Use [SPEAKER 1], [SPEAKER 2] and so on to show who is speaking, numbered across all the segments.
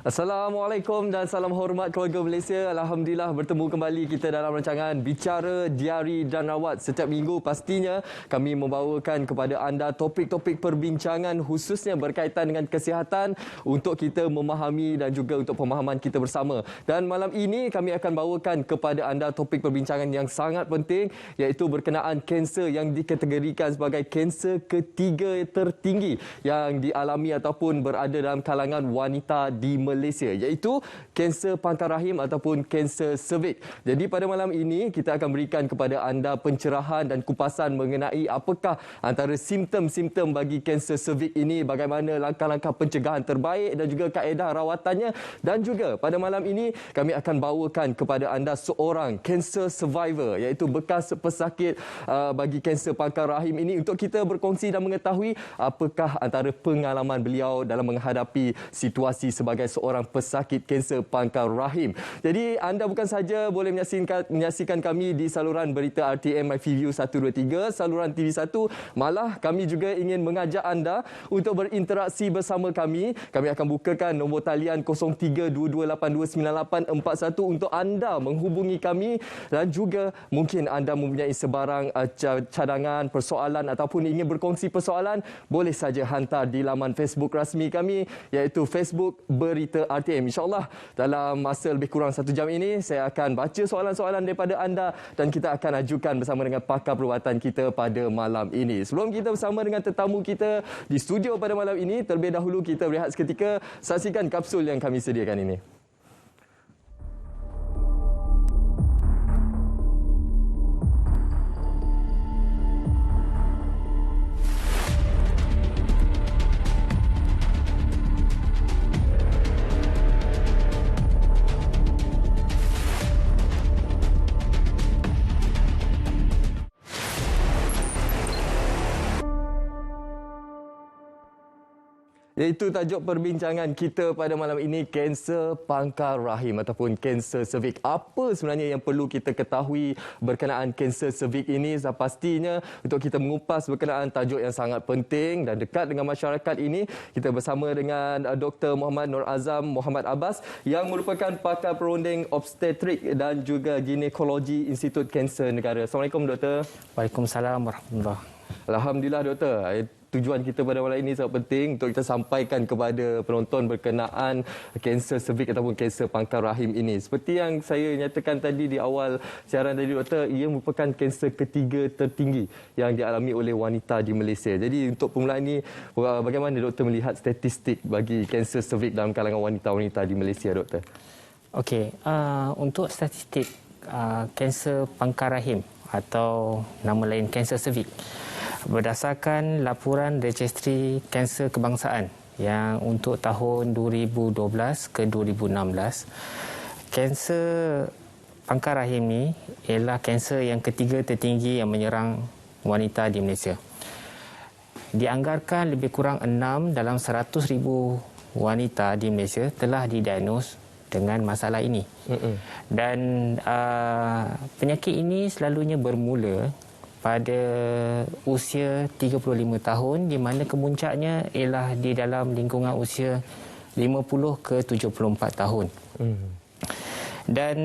[SPEAKER 1] Assalamualaikum dan salam hormat keluarga Malaysia. Alhamdulillah bertemu kembali kita dalam rancangan Bicara Diari dan Rawat. Setiap minggu pastinya kami membawakan kepada anda topik-topik perbincangan khususnya berkaitan dengan kesihatan untuk kita memahami dan juga untuk pemahaman kita bersama. Dan malam ini kami akan bawakan kepada anda topik perbincangan yang sangat penting iaitu berkenaan kanser yang dikategorikan sebagai kanser ketiga tertinggi yang dialami ataupun berada dalam kalangan wanita di Malaysia, iaitu kanser pangkal rahim ataupun kanser cervix. Jadi pada malam ini kita akan berikan kepada anda pencerahan dan kupasan mengenai apakah antara simptom-simptom bagi kanser cervix ini, bagaimana langkah-langkah pencegahan terbaik dan juga kaedah rawatannya, dan juga pada malam ini kami akan bawakan kepada anda seorang kanser survivor, iaitu bekas pesakit bagi kanser pangkal rahim ini untuk kita berkongsi dan mengetahui apakah antara pengalaman beliau dalam menghadapi situasi sebagai seorang pesakit kanser pangkal rahim. Jadi anda bukan saja boleh menyaksikan kami di saluran berita RTM MyView 123, saluran TV1, malah kami juga ingin mengajak anda untuk berinteraksi bersama kami. Kami akan bukakan nombor talian 0322829841 untuk anda menghubungi kami, dan juga mungkin anda mempunyai sebarang cadangan, persoalan ataupun ingin berkongsi persoalan, boleh saja hantar di laman Facebook rasmi kami iaitu Facebook Berita RTM. InsyaAllah dalam masa lebih kurang 1 jam ini saya akan baca soalan-soalan daripada anda dan kita akan ajukan bersama dengan pakar perubatan kita pada malam ini. Sebelum kita bersama dengan tetamu kita di studio pada malam ini, terlebih dahulu kita berehat seketika, saksikan kapsul yang kami sediakan ini. Iaitu tajuk perbincangan kita pada malam ini, kanser pangkal rahim ataupun kanser cervix. Apa sebenarnya yang perlu kita ketahui berkenaan kanser cervix ini? Pastinya untuk kita mengupas berkenaan tajuk yang sangat penting dan dekat dengan masyarakat ini, kita bersama dengan Dr. Muhammad Nur Azam Muhammad Abbas yang merupakan pakar perunding obstetrik dan juga ginekologi Institut Kanser Negara. Assalamualaikum Doktor.
[SPEAKER 2] Waalaikumsalam warahmatullahi.
[SPEAKER 1] Alhamdulillah Doktor. Tujuan kita pada malam ini sangat penting untuk kita sampaikan kepada penonton berkenaan kanser cervix ataupun kanser pangkal rahim ini. Seperti yang saya nyatakan tadi di awal siaran tadi Doktor, ia merupakan kanser ketiga tertinggi yang dialami oleh wanita di Malaysia. Jadi untuk permulaan ini, bagaimana Doktor melihat statistik bagi kanser cervix dalam kalangan wanita-wanita di Malaysia Doktor?
[SPEAKER 2] Okey, untuk statistik kanser pangkal rahim atau nama lain kanser cervix, berdasarkan laporan Registri Kanser Kebangsaan yang untuk tahun 2012 ke 2016, kanser pangkal rahim ini ialah kanser yang ketiga tertinggi yang menyerang wanita di Malaysia. Dianggarkan lebih kurang 6 dalam 100,000 wanita di Malaysia telah didiagnos dengan masalah ini. Dan penyakit ini selalunya bermula pada usia 35 tahun, di mana kemuncaknya ialah di dalam lingkungan usia 50 ke 74 tahun. Dan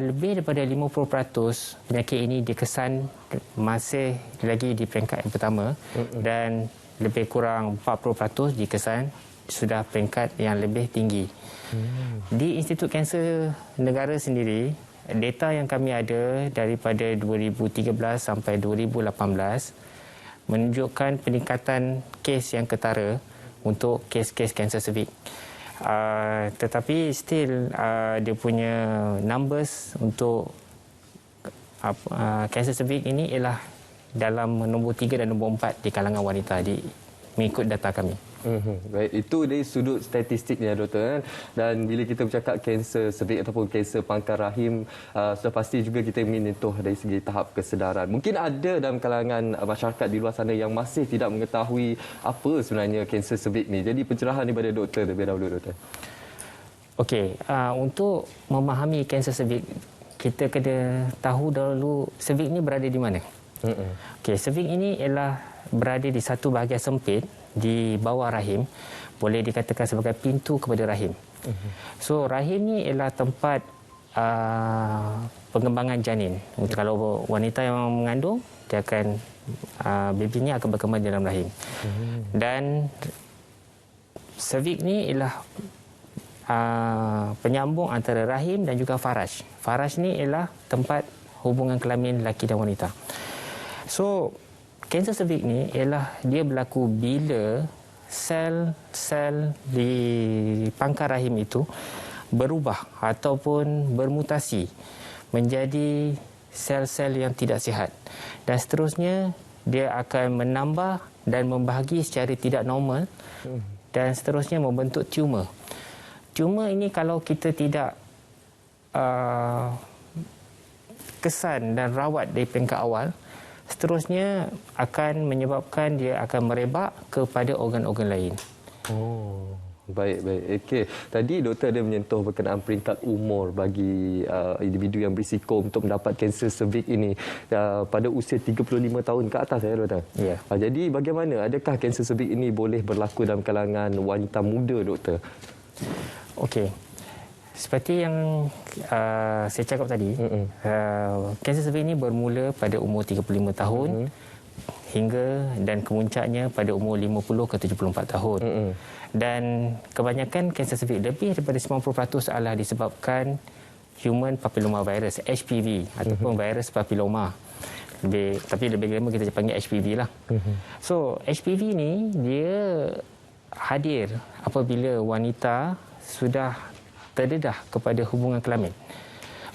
[SPEAKER 2] lebih daripada 50% penyakit ini dikesan masih lagi di peringkat yang pertama, dan lebih kurang 40% dikesan sudah peringkat yang lebih tinggi. Di Institut Kanser Negara sendiri, data yang kami ada daripada 2013 sampai 2018 menunjukkan peningkatan kes yang ketara untuk kes-kes kanser cervix. Tetapi still dia punya numbers untuk kanser cervix ini ialah dalam nombor 3 dan nombor 4 di kalangan wanita mengikut data kami.
[SPEAKER 1] Baik, itu dari sudut statistiknya Doktor. Dan bila kita bercakap kanser cervix ataupun kanser pangkal rahim, sudah pasti juga kita menyentuh dari segi tahap kesedaran. Mungkin ada dalam kalangan masyarakat di luar sana yang masih tidak mengetahui apa sebenarnya kanser cervix ni. Jadi pencerahan daripada Doktor terlebih dahulu Doktor.
[SPEAKER 2] Okey, untuk memahami kanser cervix, kita kena tahu dahulu cervix ni berada di mana. Okey, cervix ini ialah berada di satu bahagian sempit di bawah rahim, boleh dikatakan sebagai pintu kepada rahim. So rahim ni ialah tempat pengembangan janin. Kalau wanita yang mengandung, dia akan baby ni akan berkembang dalam rahim. Dan cervix ni ialah penyambung antara rahim dan juga faraj. Faraj ni ialah tempat hubungan kelamin lelaki dan wanita. So kanser cervix ni ialah dia berlaku bila sel-sel di pangkal rahim itu berubah ataupun bermutasi menjadi sel-sel yang tidak sihat. Dan seterusnya dia akan menambah dan membahagi secara tidak normal dan seterusnya membentuk tumor. Tumor ini kalau kita tidak kesan dan rawat dari peringkat awal, seterusnya akan menyebabkan dia akan merebak kepada organ-organ lain.
[SPEAKER 1] Oh, baik. Okey. Tadi doktor ada menyentuh berkenaan peringkat umur bagi individu yang berisiko untuk mendapat kanser cervix ini pada usia 35 tahun ke atas, ya doktor?
[SPEAKER 2] Ya.
[SPEAKER 1] Jadi bagaimana? Adakah kanser cervix ini boleh berlaku dalam kalangan wanita muda, doktor?
[SPEAKER 2] Okey. Seperti yang saya cakap tadi, kanser cervix ini bermula pada umur 35 tahun hingga dan kemuncaknya pada umur 50 ke 74 tahun. Dan kebanyakan kanser cervix, lebih daripada 90% adalah disebabkan human papilloma virus, HPV, ataupun virus papilloma. Tapi lebih lama kita panggil HPV lah. So HPV ni dia hadir apabila wanita sudah terdedah kepada hubungan kelamin.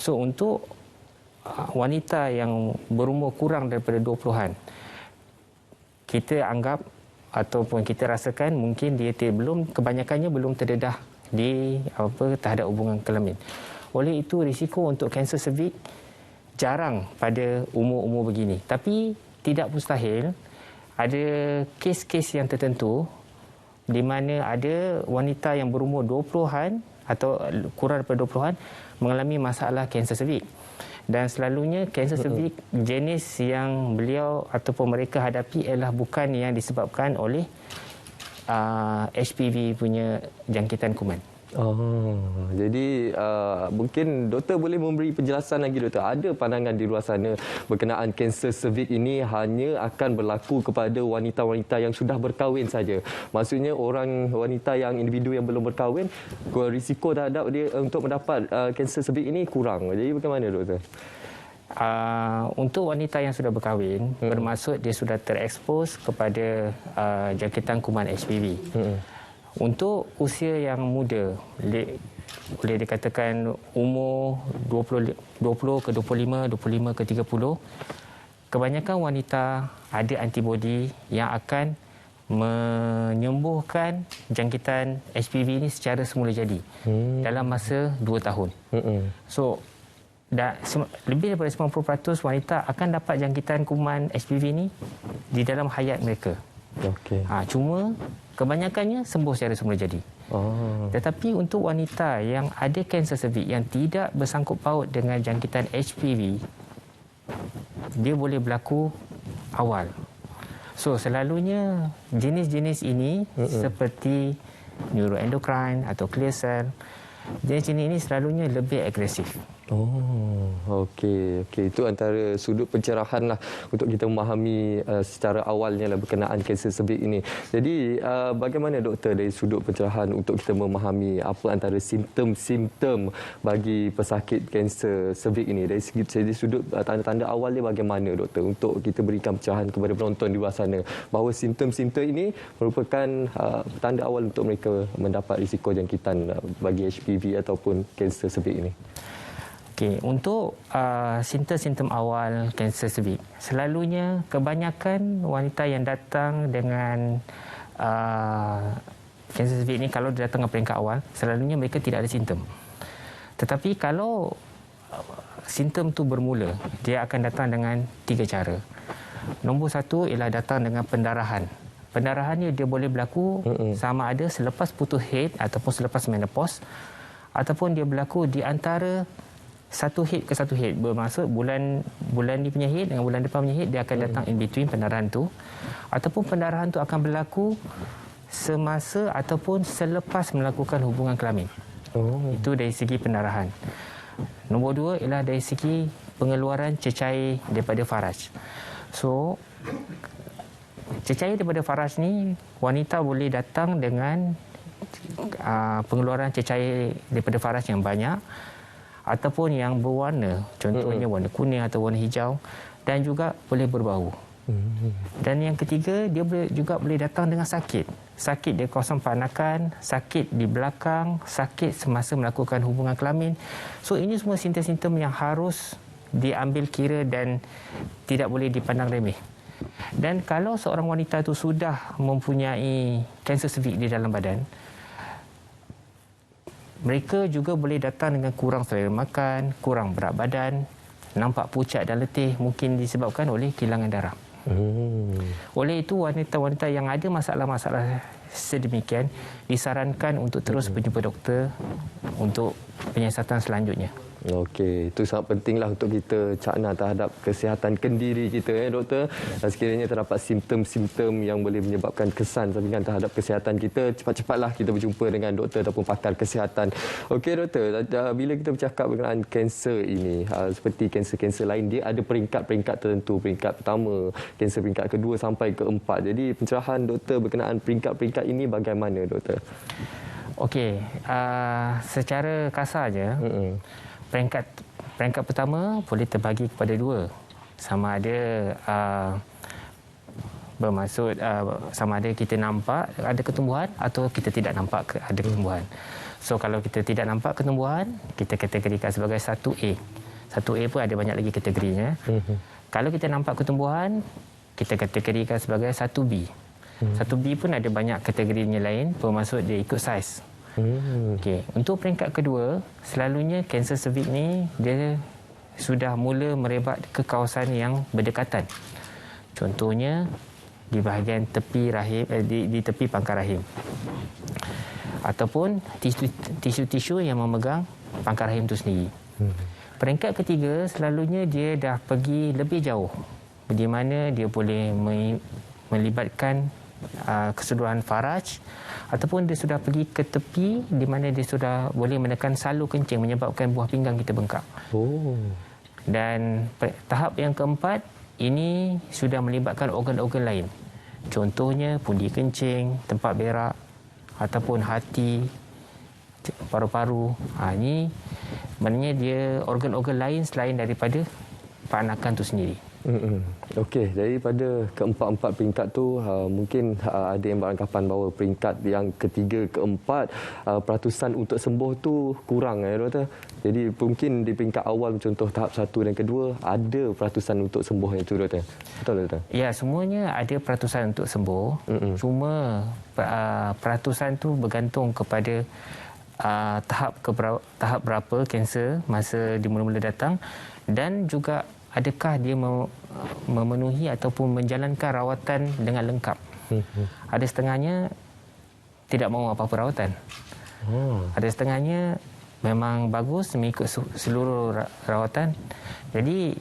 [SPEAKER 2] So untuk wanita yang berumur kurang daripada 20-an, kita anggap ataupun kita rasakan mungkin dia kebanyakannya belum terdedah terhadap hubungan kelamin. Oleh itu risiko untuk kanser cervix jarang pada umur-umur begini. Tapi tidak mustahil ada kes-kes yang tertentu di mana ada wanita yang berumur 20-an atau kurang daripada 20-an mengalami masalah kanser cervix. Dan selalunya kanser cervix jenis yang beliau ataupun mereka hadapi ialah bukan yang disebabkan oleh HPV punya jangkitan kuman.
[SPEAKER 1] Jadi mungkin doktor boleh memberi penjelasan lagi, doktor. Ada pandangan di luar sana berkenaan kanser cervix ini hanya akan berlaku kepada wanita-wanita yang sudah berkahwin saja. Maksudnya wanita yang individu yang belum berkahwin, risiko terhadap dia untuk mendapat kanser cervix ini kurang. Jadi bagaimana, doktor?
[SPEAKER 2] Untuk wanita yang sudah berkahwin, bermaksud dia sudah terekspos kepada jangkitan kuman HPV. Untuk usia yang muda, boleh dikatakan umur 20 ke 25, 25 ke 30, kebanyakan wanita ada antibodi yang akan menyembuhkan jangkitan HPV ini secara semula jadi dalam masa 2 tahun. So, lebih daripada 90% wanita akan dapat jangkitan kuman HPV ini di dalam hayat mereka.
[SPEAKER 1] Okey.
[SPEAKER 2] Cuma kebanyakannya sembuh secara semula jadi. Tetapi untuk wanita yang ada kanser cervix yang tidak bersangkut paut dengan jangkitan HPV, dia boleh berlaku awal. So selalunya jenis-jenis ini seperti neuroendocrine atau clear cell, jenis-jenis ini selalunya lebih agresif.
[SPEAKER 1] Okey. Itu antara sudut pencerahan lah untuk kita memahami secara awalnya lah berkenaan kanser cervix ini. Jadi bagaimana, doktor, dari sudut pencerahan untuk kita memahami apa antara simptom-simptom bagi pesakit kanser cervix ini? Dari sudut tanda-tanda awalnya bagaimana, doktor, untuk kita berikan pencerahan kepada penonton di luar sana bahawa simptom-simptom ini merupakan tanda awal untuk mereka mendapat risiko jangkitan bagi HPV ataupun kanser cervix ini.
[SPEAKER 2] Untuk simptom-simptom awal kanser cervix, selalunya kebanyakan wanita yang datang dengan kanser cervix ini, kalau dia datang ke peringkat awal, selalunya mereka tidak ada simptom. Tetapi kalau simptom itu bermula, dia akan datang dengan 3 cara. Nombor 1 ialah datang dengan pendarahan. Pendarahannya dia boleh berlaku sama ada selepas putus haid ataupun selepas menopause, ataupun dia berlaku di antara satu haid ke satu haid. Bermaksud bulan ni punya haid dengan bulan depan punya haid, dia akan datang in between pendarahan tu. Ataupun pendarahan tu akan berlaku semasa ataupun selepas melakukan hubungan kelamin. Itu dari segi pendarahan. Nombor 2 ialah dari segi pengeluaran cecair daripada faraj. So, cecair daripada faraj ni, wanita boleh datang dengan pengeluaran cecair daripada faraj yang banyak ataupun yang berwarna, contohnya warna kuning atau warna hijau, dan juga boleh berbau. Dan yang ketiga, dia juga boleh datang dengan sakit. Sakit di kawasan panakan, sakit di belakang, sakit semasa melakukan hubungan kelamin. So ini semua simptom-simptom yang harus diambil kira dan tidak boleh dipandang remeh. Dan kalau seorang wanita itu sudah mempunyai kanser cervix di dalam badan, mereka juga boleh datang dengan kurang selera makan, kurang berat badan, nampak pucat dan letih, mungkin disebabkan oleh kehilangan darah. Oleh itu, wanita-wanita yang ada masalah-masalah sedemikian disarankan untuk terus berjumpa doktor untuk penyiasatan selanjutnya.
[SPEAKER 1] Okey, itu sangat pentinglah untuk kita cakna terhadap kesihatan kendiri kita, doktor. Dan sekiranya terdapat simptom-simptom yang boleh menyebabkan kesan sampingan terhadap kesihatan kita, cepat-cepatlah kita berjumpa dengan doktor ataupun pakar kesihatan. Okey, doktor, bila kita bercakap berkenaan kanser ini, seperti kanser-kanser lain, dia ada peringkat-peringkat tertentu. Peringkat pertama, kanser peringkat kedua sampai keempat. Jadi pencerahan doktor berkenaan peringkat-peringkat ini bagaimana, doktor?
[SPEAKER 2] Okey, secara kasarnya, peringkat pertama boleh terbagi kepada dua. Sama ada bermaksud sama ada kita nampak ada ketumbuhan atau kita tidak nampak ada ketumbuhan. So kalau kita tidak nampak ketumbuhan, kita kategorikan sebagai 1A. 1A pun ada banyak lagi kategorinya. Kalau kita nampak ketumbuhan, kita kategorikan sebagai 1B. 1B pun ada banyak kategorinya lain, bermaksud dia ikut saiz. Okey, untuk peringkat kedua, selalunya kanser cervix ni dia sudah mula merebak ke kawasan yang berdekatan. Contohnya di bahagian tepi rahim, di tepi pangkal rahim. Ataupun tisu-tisu yang memegang pangkal rahim itu sendiri. Peringkat ketiga, selalunya dia dah pergi lebih jauh, di mana dia boleh melibatkan keseluruhan faraj, ataupun dia sudah pergi ke tepi di mana dia sudah boleh menekan salur kencing menyebabkan buah pinggang kita bengkak. Dan tahap yang keempat, ini sudah melibatkan organ-organ lain. Contohnya pundi kencing, tempat berak, ataupun hati, paru-paru. Ini maknanya dia organ-organ lain selain daripada panakan itu sendiri.
[SPEAKER 1] Okey, jadi pada keempat-empat peringkat tu mungkin ada yang beranggapan bahawa peringkat yang ketiga, keempat, peratusan untuk sembuh tu kurang, doktor. Jadi mungkin di peringkat awal contoh tahap 1 dan kedua ada peratusan untuk sembuh itu, doktor. Betul, doktor? Ya,
[SPEAKER 2] semuanya ada peratusan untuk sembuh. Cuma peratusan tu bergantung kepada tahap berapa kanser masa dia mula-mula datang, dan juga adakah dia memenuhi ataupun menjalankan rawatan dengan lengkap. Ada setengahnya tidak mahu apa-apa rawatan. Ada setengahnya memang bagus mengikut seluruh rawatan. Jadi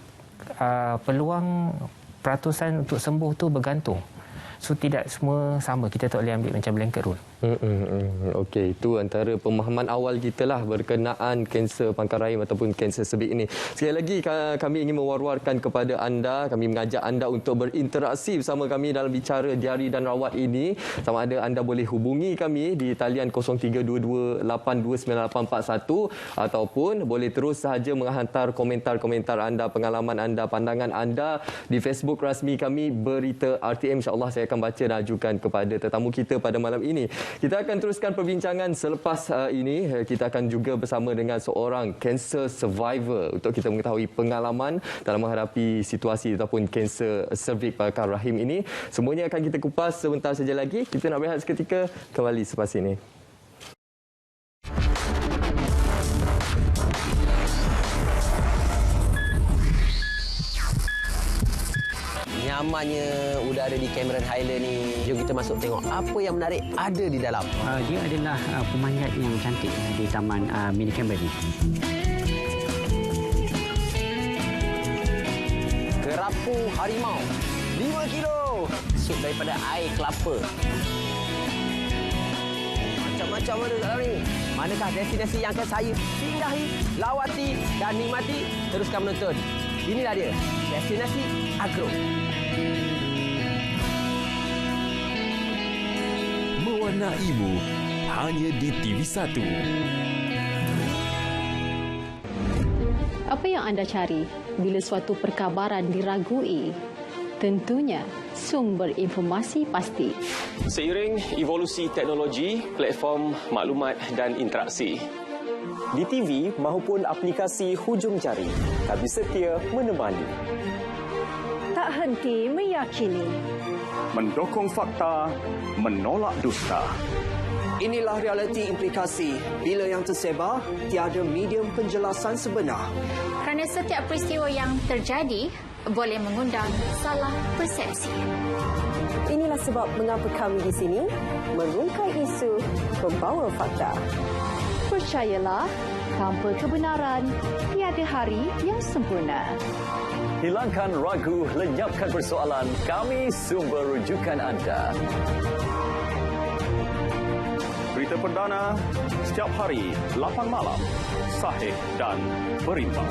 [SPEAKER 2] peluang peratusan untuk sembuh tu bergantung. So tidak semua sama, kita tak boleh ambil macam blanket rule.
[SPEAKER 1] Okey, itu antara pemahaman awal kita lah berkenaan kanser pangkal rahim ataupun kanser cervix ini. Sekali lagi kami ingin mewar-warkan kepada anda, kami mengajak anda untuk berinteraksi bersama kami dalam bicara diari dan rawat ini. Sama ada anda boleh hubungi kami di talian 0322829841 ataupun boleh terus sahaja menghantar komentar-komentar anda, pengalaman anda, pandangan anda di Facebook rasmi kami Berita RTM. InsyaAllah saya akan baca dan ajukan kepada tetamu kita pada malam ini. Kita akan teruskan perbincangan selepas ini. Kita akan juga bersama dengan seorang cancer survivor untuk kita mengetahui pengalaman dalam menghadapi situasi ataupun kanser cervix pangkal rahim ini. Semuanya akan kita kupas sebentar saja lagi. Kita nak berehat seketika, kembali selepas ini.
[SPEAKER 3] Nyamannya udara di Cameron Highland ni. Jom kita masuk tengok apa yang menarik ada di dalam.
[SPEAKER 4] Dia adalah pemanjat yang cantik di Taman Mini Cameron ni.
[SPEAKER 3] Kerapu harimau 5 kilo. Sup daripada air kelapa. macam mana kat dalam ni? Manakah destinasi yang akan saya singgahi, lawati dan nikmati? Teruskan menonton. Inilah dia, destinasi Agro.
[SPEAKER 5] Mewarnaimu hanya di TV1.
[SPEAKER 6] Apa yang anda cari bila suatu perkabaran diragui? Tentunya sumber informasi pasti.
[SPEAKER 7] Seiring evolusi teknologi, platform maklumat dan interaksi. Di TV maupun aplikasi hujung jari, kami setia menemani.
[SPEAKER 6] Tak henti meyakini.
[SPEAKER 8] Mendokong fakta, menolak dusta.
[SPEAKER 9] Inilah realiti implikasi bila yang tersebar tiada medium penjelasan sebenar.
[SPEAKER 10] Kerana setiap peristiwa yang terjadi boleh mengundang salah persepsi.
[SPEAKER 11] Inilah sebab mengapa kami di sini merungkai isu, membawa fakta.
[SPEAKER 6] Percayalah, tanpa kebenaran, tiada hari yang sempurna.
[SPEAKER 12] Hilangkan ragu, lenyapkan persoalan. Kami sumber rujukan anda.
[SPEAKER 8] Berita perdana setiap hari 8 malam. Sahih dan berimbang.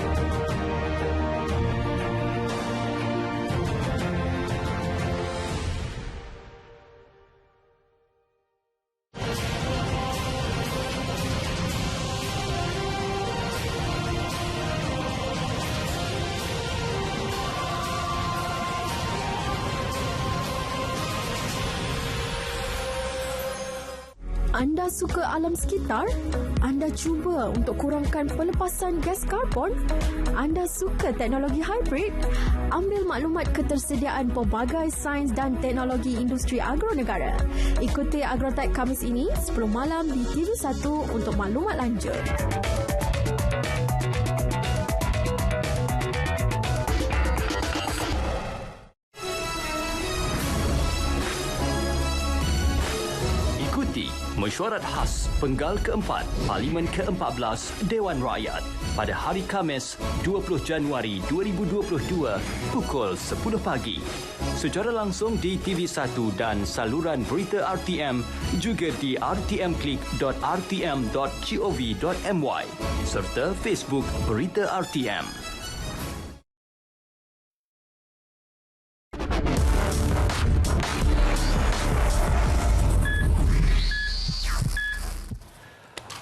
[SPEAKER 11] Anda suka alam sekitar? Anda cuba untuk kurangkan pelepasan gas karbon? Anda suka teknologi hybrid? Ambil maklumat ketersediaan pelbagai sains dan teknologi industri agro negara. Ikuti Agrotech Khamis ini 10 malam di TV1 untuk maklumat lanjut.
[SPEAKER 5] Mesyuarat khas Penggal ke-4 Parlimen ke-14 Dewan Rakyat pada hari Khamis 20 Januari 2022 pukul 10 pagi. Secara langsung di TV1 dan saluran berita RTM, juga di rtmclick.rtm.gov.my serta Facebook Berita RTM.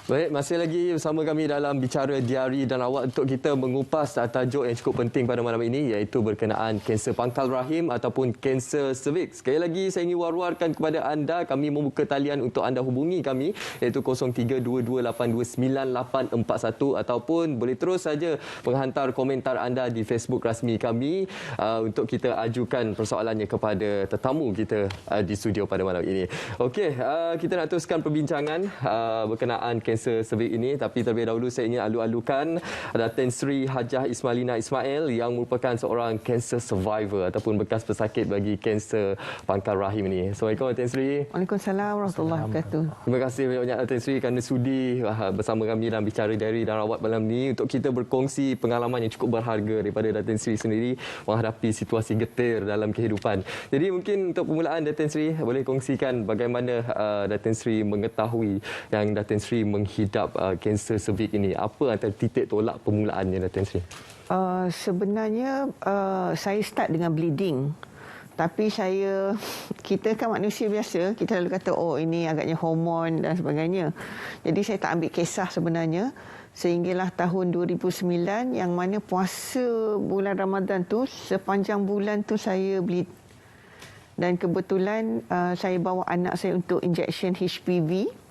[SPEAKER 1] Baik, masih lagi bersama kami dalam Bicara Diari dan Rawat untuk kita mengupas tajuk yang cukup penting pada malam ini, iaitu berkenaan kanser pangkal rahim ataupun kanser cervix. Sekali lagi saya ingin war-warkan kepada anda, kami membuka talian untuk anda hubungi kami, iaitu 0322829841 ataupun boleh terus saja menghantar komentar anda di Facebook rasmi kami untuk kita ajukan persoalannya kepada tetamu kita di studio pada malam ini. Okey, kita nak teruskan perbincangan berkenaan kanser cervix ini, tapi terlebih dahulu saya ingin alu-alukan Datin Sri Hajah Ismailina Ismail yang merupakan seorang kanser survivor ataupun bekas pesakit bagi kanser pangkal rahim ini. Assalamualaikum Datin Sri.
[SPEAKER 13] Waalaikumsalam warahmatullahi wabarakatuh.
[SPEAKER 1] Terima kasih banyak Datin Sri kerana sudi bersama kami dalam Bicara Diari dan Rawat malam ini untuk kita berkongsi pengalaman yang cukup berharga daripada Datin Sri sendiri menghadapi situasi getir dalam kehidupan. Jadi mungkin untuk permulaan Datin Sri boleh kongsikan bagaimana Datin Sri mengetahui yang Datin Sri menghidap kanser cervix ini. Apa antara titik tolak permulaannya Datin Sri?
[SPEAKER 13] Sebenarnya saya start dengan bleeding. Tapi kita kan manusia biasa, kita lalu kata oh ini agaknya hormon dan sebagainya. Jadi saya tak ambil kisah sebenarnya. Sehinggalah tahun 2009 yang mana puasa bulan Ramadan tu, sepanjang bulan tu saya bleed. Dan kebetulan saya bawa anak saya untuk injection HPV.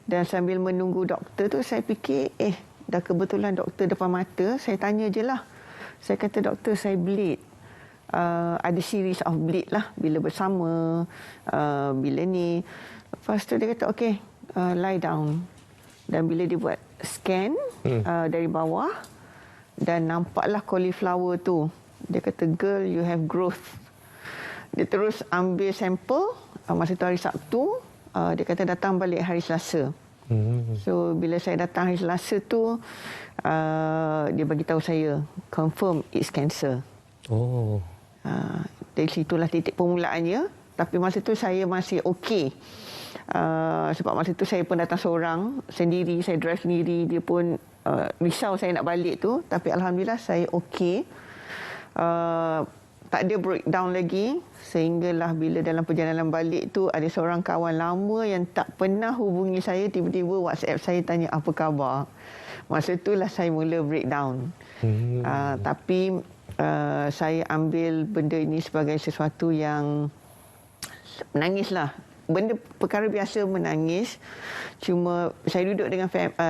[SPEAKER 13] Dan sambil menunggu doktor tu saya fikir dah kebetulan doktor depan mata, saya tanya je lah. Saya kata doktor saya bleed. Ada series of bleed lah bila bersama, bila ni. Lepas tu dia kata okey, lie down. Dan bila dia buat scan dari bawah dan nampaklah cauliflower tu. Dia kata girl you have growth. Dia terus ambil sampel masa tu hari Sabtu. Dia kata datang balik hari Selasa. So bila saya datang hari Selasa tu dia bagi tahu saya confirm it's cancer. Dari situlah titik permulaannya. Tapi masa tu saya masih okey. Sebab masa tu saya pun datang seorang sendiri, saya drive sendiri, dia pun risau saya nak balik tu, tapi alhamdulillah saya okey. Tak ada breakdown lagi, sehinggalah bila dalam perjalanan balik tu ada seorang kawan lama yang tak pernah hubungi saya, tiba-tiba WhatsApp saya tanya apa khabar. Masa itulah saya mula breakdown. Tapi saya ambil benda ini sebagai sesuatu yang menangislah. Benda perkara biasa menangis. Cuma saya duduk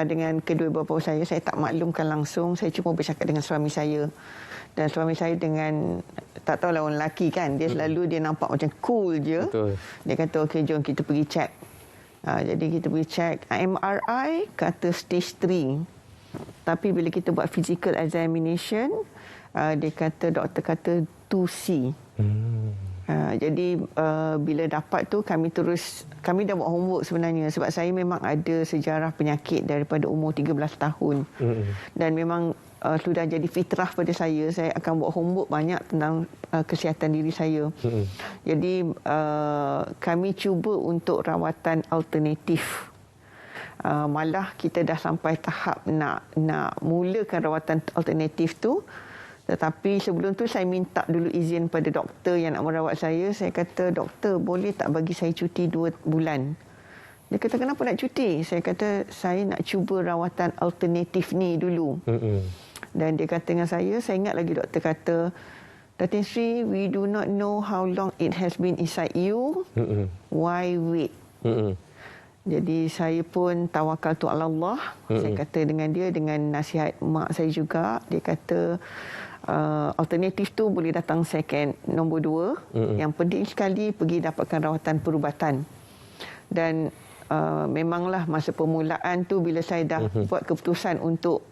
[SPEAKER 13] dengan kedua bapa saya tak maklumkan langsung, saya cuma bercakap dengan suami saya. Dan suami saya dengan, tak tahulah orang lelaki kan, dia selalu dia nampak macam cool je. Betul. Dia kata okey jom kita pergi check. Jadi kita pergi check. MRI kata stage 3. Tapi bila kita buat physical examination, doktor kata 2C. Jadi bila dapat tu kami dah buat homework sebenarnya, sebab saya memang ada sejarah penyakit daripada umur 13 tahun. Dan memang sudah jadi fitrah pada saya akan buat homework banyak tentang kesihatan diri saya. Jadi kami cuba untuk rawatan alternatif. Malah kita dah sampai tahap nak mulakan rawatan alternatif tu. Tetapi sebelum tu saya minta dulu izin pada doktor yang nak merawat saya. Saya kata, doktor boleh tak bagi saya cuti 2 bulan? Dia kata, kenapa nak cuti? Saya kata, saya nak cuba rawatan alternatif ni dulu. Dan dia kata dengan saya ingat lagi doktor kata, Datin Sri, we do not know how long it has been inside you. Why wait? Jadi saya pun tawakal tu Allah. Saya kata dengan dia, dengan nasihat mak saya juga, dia kata alternatif tu boleh datang second, nombor 2. Yang penting sekali pergi dapatkan rawatan perubatan. Dan memanglah masa permulaan tu bila saya dah buat keputusan untuk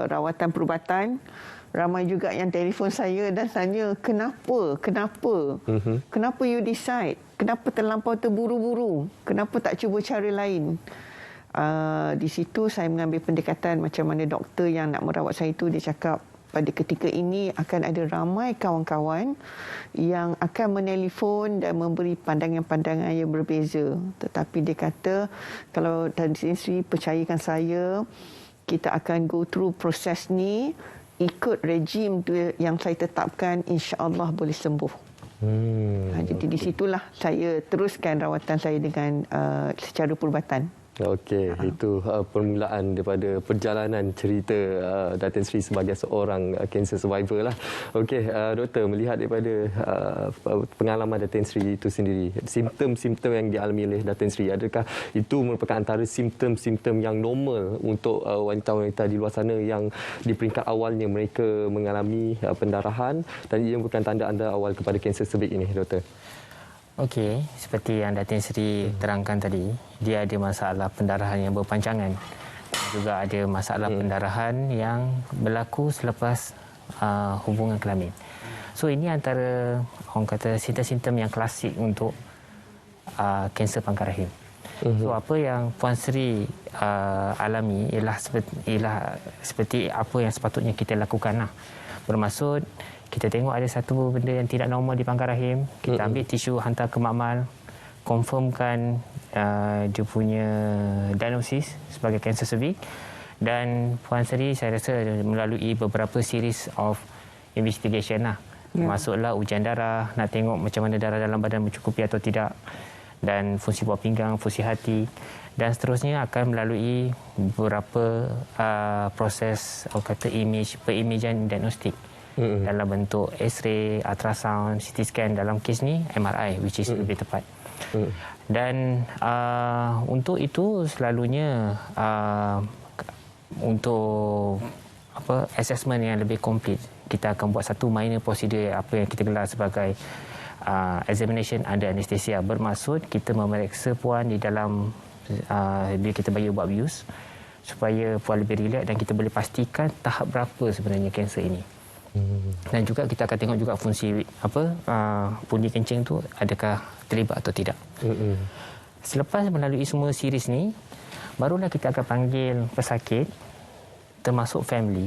[SPEAKER 13] rawatan perubatan, ramai juga yang telefon saya dan tanya, kenapa you decide? Kenapa terlampau terburu-buru? Kenapa tak cuba cara lain? Di situ saya mengambil pendekatan macam mana doktor yang nak merawat saya itu, dia cakap pada ketika ini akan ada ramai kawan-kawan yang akan menelefon dan memberi pandangan-pandangan yang berbeza. Tetapi dia kata, kalau Datin Sri percayakan saya, kita akan go through proses ni, ikut rejim yang saya tetapkan, insya-Allah boleh sembuh. Jadi di situlah saya teruskan rawatan saya dengan secara perubatan.
[SPEAKER 1] Okey, itu permulaan daripada perjalanan cerita Datin Sri sebagai seorang cancer survivor lah. Okey, doktor, melihat daripada pengalaman Datin Sri itu sendiri, simptom-simptom yang dialami oleh Datin Sri, adakah itu merupakan antara simptom-simptom yang normal untuk wanita-wanita di luar sana yang di peringkat awalnya mereka mengalami pendarahan, dan ia merupakan tanda-tanda awal kepada kanser cervix ini, doktor?
[SPEAKER 2] Okey, seperti yang Datin Sri terangkan tadi, dia ada masalah pendarahan yang berpanjangan. Juga ada masalah pendarahan yang berlaku selepas hubungan kelamin. So ini antara orang kata simptom-simptom yang klasik untuk kanser pangkal rahim. So apa yang Puan Sri alami ialah seperti apa yang sepatutnya kita lakukan lah. Bermaksud kita tengok ada satu benda yang tidak normal di pangkal rahim, kita ambil tisu hantar ke makmal, confirmkan dia punya diagnosis sebagai kanser cervix. Dan Puan Sri saya rasa melalui beberapa series of investigation lah. Masuklah ujian darah, nak tengok macam mana darah dalam badan mencukupi atau tidak, dan fungsi buah pinggang, fungsi hati, dan seterusnya akan melalui beberapa proses per-imagean diagnostik dalam bentuk X-ray, ultrasound, CT scan, dalam kes ni MRI, which is lebih tepat. Dan untuk itu selalunya untuk assessment yang lebih komplit, kita akan buat satu minor procedure apa yang kita gelar sebagai examination under anesthesia. Bermaksud kita memeriksa puan di dalam bila kita bagi ubat bius supaya puan lebih relax dan kita boleh pastikan tahap berapa sebenarnya kanser ini. Dan juga kita akan tengok juga fungsi pundi kencing tu adakah terlibat atau tidak. Selepas melalui semua series ni, barulah kita akan panggil pesakit termasuk family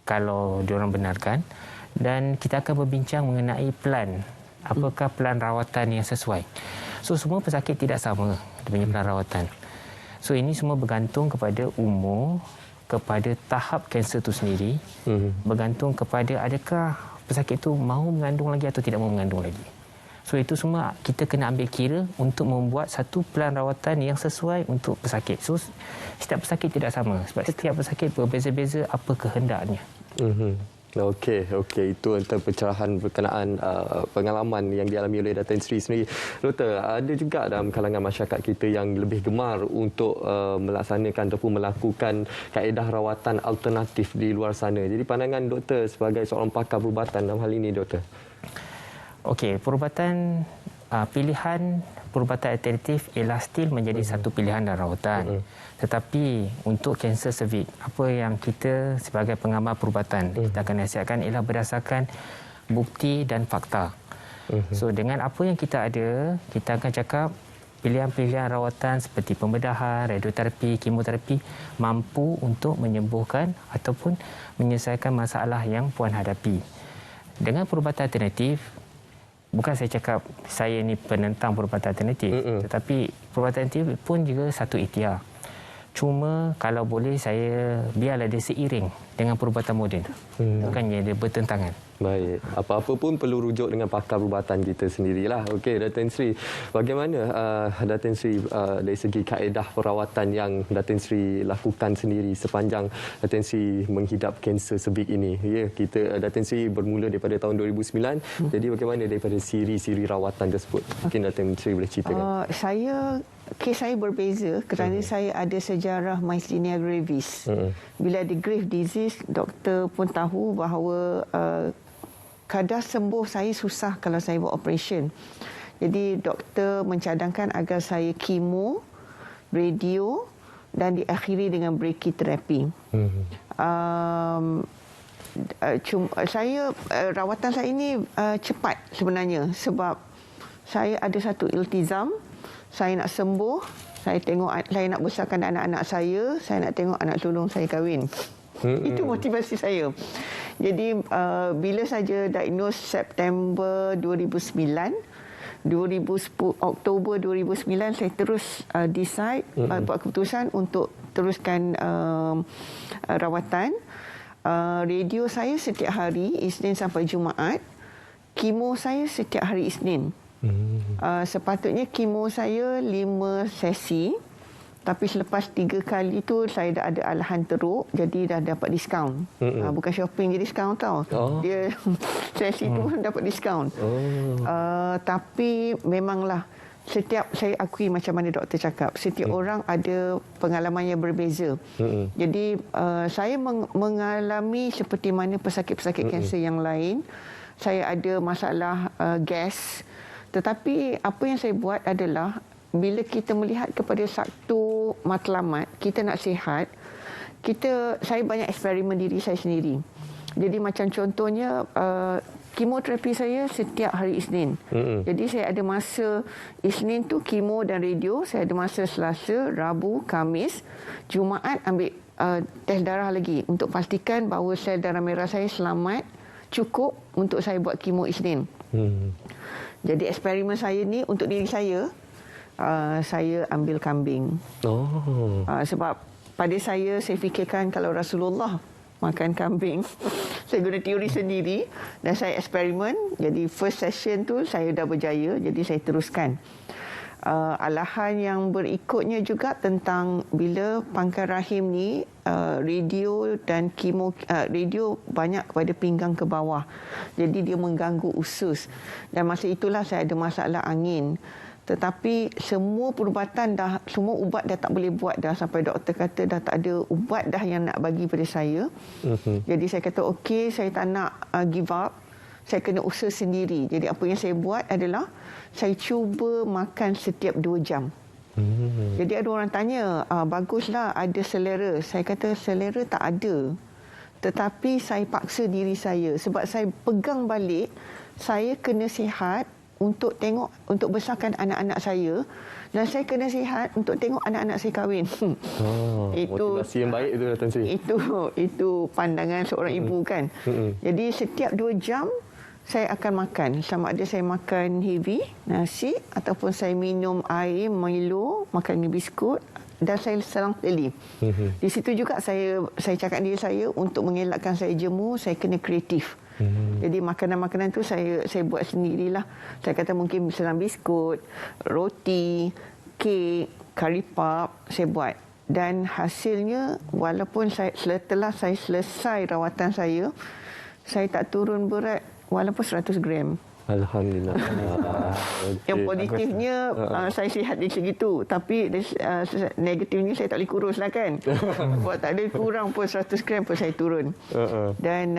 [SPEAKER 2] kalau diorang benarkan, dan kita akan berbincang mengenai plan, apakah plan rawatan yang sesuai. So semua pesakit tidak sama dia punya pelan rawatan. So ini semua bergantung kepada umur, kepada tahap kanser itu sendiri, bergantung kepada adakah pesakit itu mahu mengandung lagi atau tidak mahu mengandung lagi. So itu semua kita kena ambil kira untuk membuat satu pelan rawatan yang sesuai untuk pesakit. So setiap pesakit tidak sama sebab setiap pesakit berbeza-beza apa kehendaknya.
[SPEAKER 1] Okey, itu tentang pencerahan berkenaan pengalaman yang dialami oleh Datin Sri sendiri. Doktor, ada juga dalam kalangan masyarakat kita yang lebih gemar untuk melaksanakan ataupun melakukan kaedah rawatan alternatif di luar sana. Jadi pandangan doktor sebagai seorang pakar perubatan dalam hal ini, doktor. Okey,
[SPEAKER 2] perubatan pilihan perubatan alternatif ialah still menjadi satu pilihan dan rawatan. Tetapi untuk kanser cervix, apa yang kita sebagai pengamal perubatan kita akan nasihatkan ialah berdasarkan bukti dan fakta. So dengan apa yang kita ada, kita akan cakap pilihan-pilihan rawatan seperti pembedahan, radioterapi, kemoterapi mampu untuk menyembuhkan ataupun menyelesaikan masalah yang puan hadapi. Dengan perubatan alternatif, bukan saya cakap saya ni penentang perubatan alternatif, tetapi perubatan alternatif pun juga satu ikhtiar. Cuma kalau boleh saya biarlah dia seiring dengan perubatan moden. Bukannya dia bertentangan.
[SPEAKER 1] Baik. Apa-apa pun perlu rujuk dengan pakar perubatan kita sendirilah. Okey, Datin Sri, bagaimana Datin Sri dari segi kaedah perawatan yang Datin Sri lakukan sendiri sepanjang Datin Sri menghidap kanser cervix ini? Ya, kita Datin Sri bermula daripada tahun 2009. Jadi bagaimana daripada siri-siri rawatan tersebut? Mungkin Datin Sri boleh ceritakan.
[SPEAKER 13] Kes saya berbeza kerana saya ada sejarah myasthenia gravis. Bila ada grave disease, doktor pun tahu bahawa kadar sembuh saya susah kalau saya buat operation. Jadi doktor mencadangkan agar saya kemo, radio dan diakhiri dengan brachytherapy. Rawatan saya ini cepat sebenarnya sebab saya ada satu iltizam. Saya nak sembuh, saya nak besarkan anak-anak saya nak tengok anak sulung saya kahwin. Itu motivasi saya. Jadi bila saja diagnose September 2009, Oktober 2009 saya terus decide buat keputusan untuk teruskan rawatan. Radio saya setiap hari Isnin sampai Jumaat. Kemo saya setiap hari Isnin. Sepatutnya kemo saya 5 sesi, tapi selepas 3 kali tu saya dah ada alahan teruk, jadi dah dapat diskaun. Bukan shopping je diskaun tau. Dia sesi tu dapat diskaun. Tapi memanglah setiap, saya akui macam mana doktor cakap, setiap orang ada pengalaman yang berbeza. Jadi saya mengalami seperti mana pesakit-pesakit kanser yang lain. Saya ada masalah gas. Tetapi apa yang saya buat adalah bila kita melihat kepada satu matlamat, kita nak sihat, saya banyak eksperimen diri saya sendiri. Jadi macam contohnya kemoterapi saya setiap hari Isnin. Jadi saya ada masa Isnin tu kemo dan radio, saya ada masa Selasa, Rabu, Khamis, Jumaat ambil test darah lagi untuk pastikan bahawa sel darah merah saya selamat, cukup untuk saya buat kemo Isnin. Jadi eksperimen saya ni untuk diri saya ambil kambing. Sebab pada saya fikirkan kalau Rasulullah makan kambing, saya guna teori sendiri dan saya eksperimen. Jadi first session tu saya dah berjaya, jadi saya teruskan. Alahan yang berikutnya juga tentang bila pangkal rahim ni radio dan kemo, radio banyak kepada pinggang ke bawah, jadi dia mengganggu usus dan masa itulah saya ada masalah angin. Tetapi semua perubatan dah, semua ubat dah tak boleh buat dah, sampai doktor kata dah tak ada ubat dah yang nak bagi pada saya. Jadi saya kata okey, saya tak nak give up, saya kena usaha sendiri. Jadi apa yang saya buat adalah saya cuba makan setiap 2 jam. Jadi ada orang tanya, baguslah ada selera. Saya kata selera tak ada. Tetapi saya paksa diri saya sebab saya pegang balik saya kena sihat untuk tengok, untuk besarkan anak-anak saya, dan saya kena sihat untuk tengok anak-anak saya kahwin. Itu
[SPEAKER 1] motivasi yang baik itu, Datin Sri.
[SPEAKER 13] Itu pandangan seorang ibu kan. Jadi setiap 2 jam saya akan makan. Sama ada saya makan heavy, nasi, ataupun saya minum air, Milo, makan biskut dan saya selang teli. Di situ juga saya cakap diri saya untuk mengelakkan saya jemu, saya kena kreatif. Jadi makanan-makanan tu saya buat sendirilah. Saya kata mungkin selang biskut, roti, kek, kari puff, saya buat. Dan hasilnya walaupun setelah saya selesai rawatan saya tak turun berat walaupun 100 gram.
[SPEAKER 1] Alhamdulillah.
[SPEAKER 13] Yang positifnya saya sihat di segitu. Tapi negatifnya saya tak boleh kurus lah kan. Buat tak ada kurang pun 100 gram pun saya turun. Dan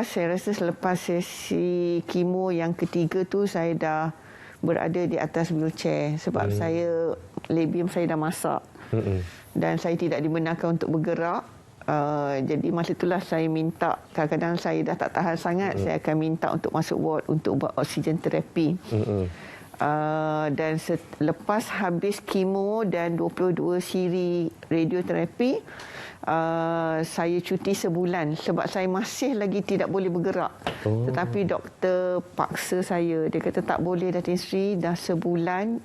[SPEAKER 13] saya rasa selepas sesi kemo yang ketiga tu saya dah berada di atas wheelchair. Sebab saya labium saya dah masak. Dan saya tidak dibenarkan untuk bergerak. Jadi masa itulah saya minta, kadang-kadang saya dah tak tahan sangat, saya akan minta untuk masuk ward untuk buat oksigen terapi. Dan lepas habis kemo dan 22 siri radioterapi, saya cuti sebulan sebab saya masih lagi tidak boleh bergerak. Tetapi doktor paksa saya, dia kata tak boleh Datin Sri, dah sebulan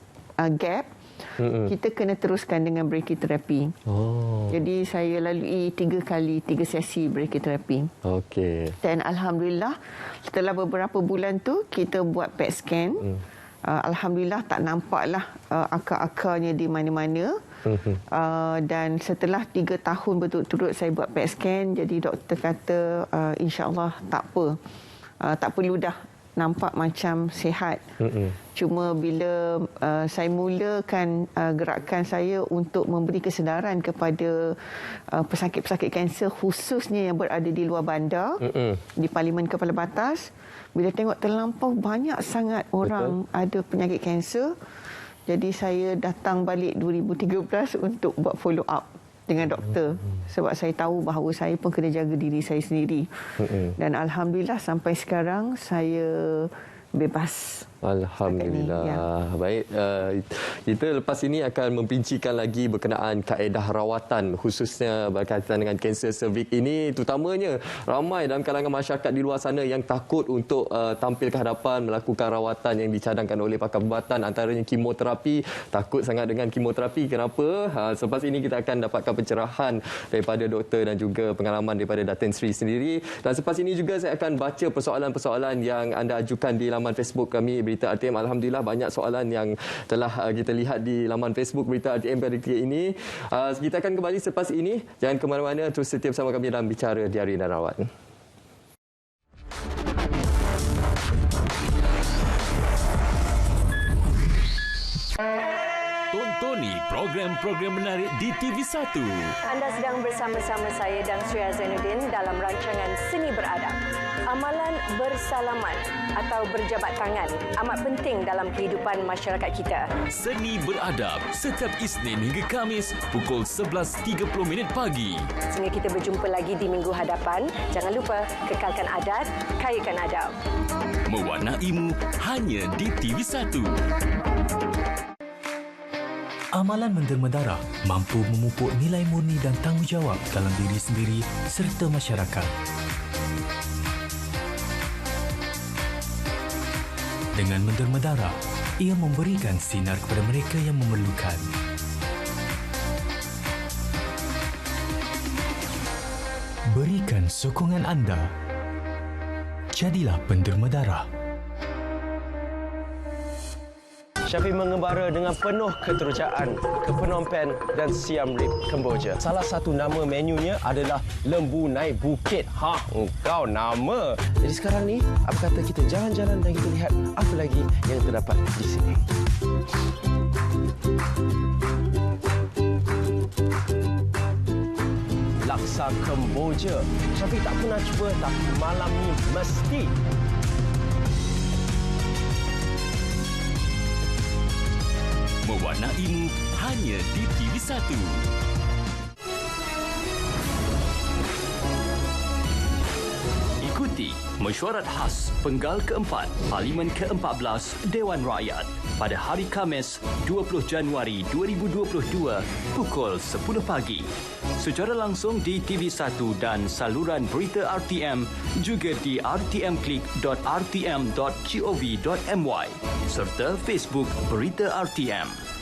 [SPEAKER 13] gap. Kita kena teruskan dengan brachytherapy. Jadi saya lalui 3 sesi brachytherapy. Dan alhamdulillah setelah beberapa bulan tu kita buat PET scan. Alhamdulillah tak nampaklah akar-akarnya di mana-mana. Dan setelah 3 tahun berturut-turut saya buat PET scan, jadi doktor kata insya-Allah tak apa. Tak perlu dah, nampak macam sihat. Cuma bila saya mulakan gerakan saya untuk memberi kesedaran kepada pesakit-pesakit kanser khususnya yang berada di luar bandar, di Parlimen Kepala Batas, bila tengok terlampau banyak sangat orang ada penyakit kanser, jadi saya datang balik 2013 untuk buat follow up dengan doktor. Sebab saya tahu bahawa saya pun kena jaga diri saya sendiri. Dan alhamdulillah sampai sekarang saya bebas.
[SPEAKER 1] Alhamdulillah.
[SPEAKER 13] Ya.
[SPEAKER 1] Baik, kita lepas ini akan mempincikan lagi berkenaan kaedah rawatan khususnya berkaitan dengan kanser cervix ini, terutamanya ramai dalam kalangan masyarakat di luar sana yang takut untuk tampil ke hadapan melakukan rawatan yang dicadangkan oleh pakar perubatan, antaranya kemoterapi. Takut sangat dengan kemoterapi. Kenapa? Selepas ini kita akan dapatkan pencerahan daripada doktor dan juga pengalaman daripada Datin Sri sendiri. Dan selepas ini juga saya akan baca persoalan-persoalan yang anda ajukan di laman Facebook kami Berita RTM. Alhamdulillah banyak soalan yang telah kita lihat di laman Facebook Berita RTM pada ketika ini. Kita akan kembali selepas ini. Jangan ke mana-mana, terus setia bersama kami dalam Bicara Diari dan Rawat.
[SPEAKER 5] Tontoni program-program menarik di TV1.
[SPEAKER 14] Anda sedang bersama-sama saya dan Sri Zainuddin dalam rancangan Seni Beradab. Amalan bersalaman atau berjabat tangan amat penting dalam kehidupan masyarakat kita.
[SPEAKER 5] Seni Beradab setiap Isnin hingga Khamis pukul 11.30 pagi.
[SPEAKER 14] Sehingga kita berjumpa lagi di minggu hadapan. Jangan lupa kekalkan adat, kayakan adab.
[SPEAKER 5] Mewarnaimu hanya di TV1.
[SPEAKER 15] Amalan menderma darah mampu memupuk nilai murni dan tanggungjawab dalam diri sendiri serta masyarakat. Dengan menderma darah, ia memberikan sinar kepada mereka yang memerlukan. Berikan sokongan anda. Jadilah penderma darah.
[SPEAKER 3] Syafiq mengembara dengan penuh keterujaan ke Phnom Penh dan Siem Reap, Kemboja. Salah satu nama menunya adalah Lembu Naik Bukit. Engkau nama. Jadi sekarang ni, apa kata kita jalan-jalan dan kita lihat apa lagi yang terdapat di sini. Laksa Kemboja. Syafiq tak pernah cuba, tapi malam ni mesti.
[SPEAKER 5] Mewarnaimu hanya di TV1. Ikuti Mesyuarat khas Penggal keempat Parlimen ke-14 Dewan Rakyat pada hari Khamis 20 Januari 2022 pukul 10 pagi. Secara langsung di TV1 dan saluran berita RTM, juga di rtmclick.rtm.gov.my serta Facebook Berita RTM.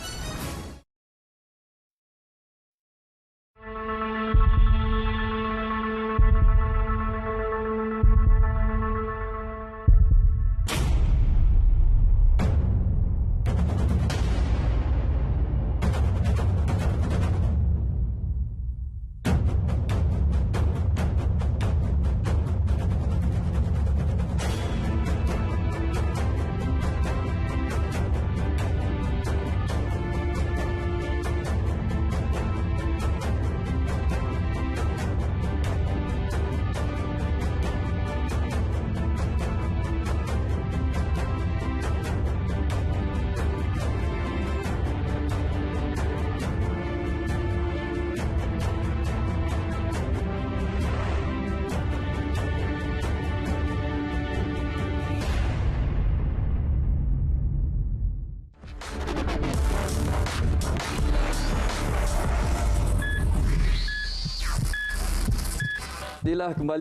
[SPEAKER 1] Inilah kembali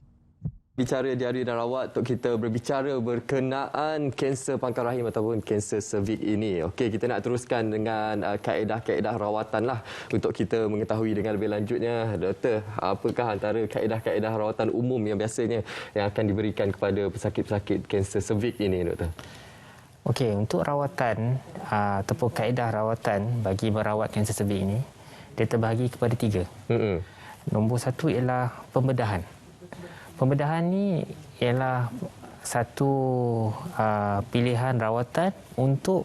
[SPEAKER 1] bicara Diari dan Rawat untuk kita berbicara berkenaan kanser pangkal rahim ataupun kanser cervix ini. Okey, kita nak teruskan dengan kaedah-kaedah rawatan lah untuk kita mengetahui dengan lebih lanjutnya. Doktor, apakah antara kaedah-kaedah rawatan umum yang biasanya yang akan diberikan kepada pesakit-pesakit kanser cervix ini, Doktor?
[SPEAKER 2] Okey, untuk rawatan ataupun kaedah rawatan bagi merawat kanser cervix ini, dia terbahagi kepada 3. Nombor 1 ialah pembedahan. Pembedahan ni ialah satu pilihan rawatan untuk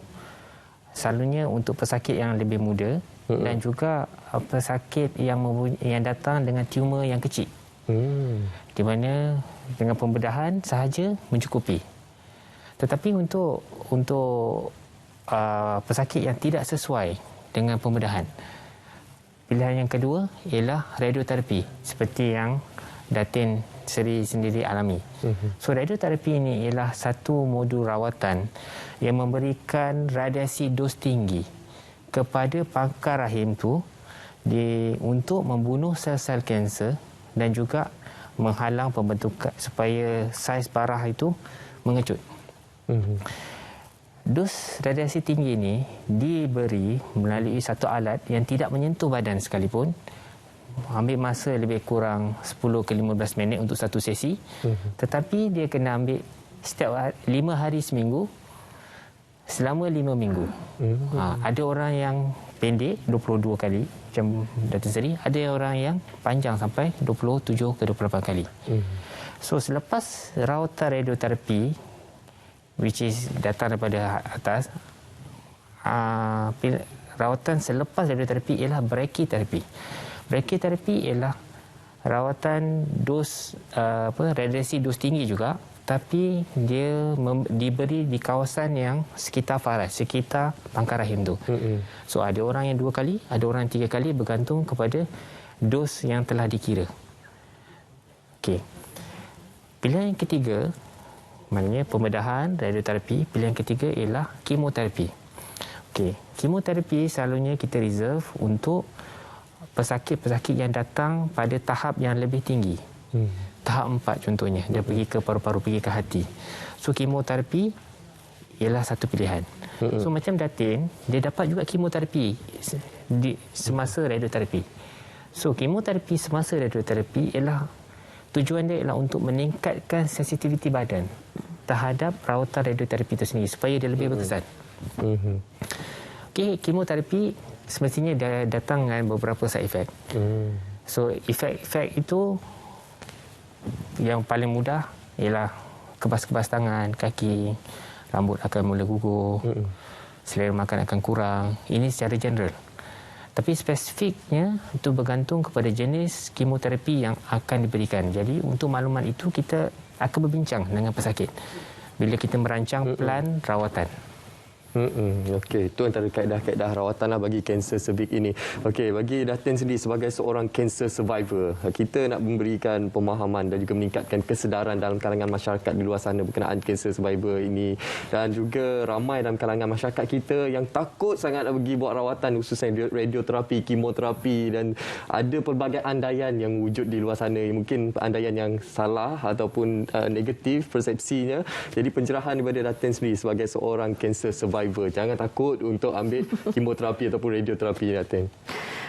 [SPEAKER 2] selalunya untuk pesakit yang lebih muda dan juga pesakit yang datang dengan tumor yang kecil. Di mana dengan pembedahan sahaja mencukupi. Tetapi untuk pesakit yang tidak sesuai dengan pembedahan, pilihan yang kedua ialah radioterapi seperti yang Datin Seri sendiri alami. So radioterapi ini ialah satu modul rawatan yang memberikan radiasi dos tinggi kepada pangkal rahim tu untuk membunuh sel-sel kanser dan juga menghalang pembentukan supaya saiz parah itu mengecut. Dos radiasi tinggi ini diberi melalui satu alat yang tidak menyentuh badan sekalipun. Ambil masa lebih kurang 10 ke 15 minit untuk satu sesi. Tetapi dia kena ambil setiap 5 hari seminggu selama 5 minggu. Ada orang yang pendek 22 kali macam Datin Seri, ada orang yang panjang sampai 27 ke 28 kali. So selepas rawatan radioterapi, which is datang daripada atas, rawatan selepas radioterapi ialah brachytherapy. Brachytherapy ialah rawatan dos radiasi dos tinggi juga, tapi dia diberi di kawasan yang sekitar faras, sekitar pangkal rahim tu. So ada orang yang 2 kali, ada orang yang 3 kali, bergantung kepada dos yang telah dikira. Okey. Pilihan yang ketiga, maknanya pembedahan, radioterapi. Pilihan ketiga ialah kemoterapi. Okey, kemoterapi selalunya kita reserve untuk pesakit-pesakit yang datang pada tahap yang lebih tinggi. Tahap 4 contohnya, dia pergi ke paru-paru, pergi ke hati. So kemoterapi ialah satu pilihan. So macam Datin, dia dapat juga kemoterapi semasa radioterapi. So kemoterapi semasa radioterapi ialah tujuan dia ialah untuk meningkatkan sensitiviti badan terhadap rawatan radioterapi itu sendiri supaya dia lebih berkesan. Okey, kemoterapi semestinya dia datang dengan beberapa side effect. So efek-efek itu yang paling mudah ialah kebas-kebas tangan, kaki, rambut akan mula gugur, selera makan akan kurang. Ini secara general. Tapi spesifiknya itu bergantung kepada jenis kemoterapi yang akan diberikan. Jadi untuk maklumat itu kita akan berbincang dengan pesakit bila kita merancang plan rawatan.
[SPEAKER 1] Okey, itu antara kaedah-kaedah rawatan lah bagi kanser cervix ini. Okey, bagi Datin sendiri sebagai seorang cancer survivor, kita nak memberikan pemahaman dan juga meningkatkan kesedaran dalam kalangan masyarakat di luar sana berkenaan kanser survivor ini, dan juga ramai dalam kalangan masyarakat kita yang takut sangat nak pergi buat rawatan, khususnya radioterapi, kemoterapi, dan ada pelbagai andaian yang wujud di luar sana. Mungkin andaian yang salah ataupun negatif persepsinya. Jadi pencerahan daripada Datin sendiri sebagai seorang cancer survivor, jangan takut untuk ambil kemoterapi ataupun radioterapi, Datin.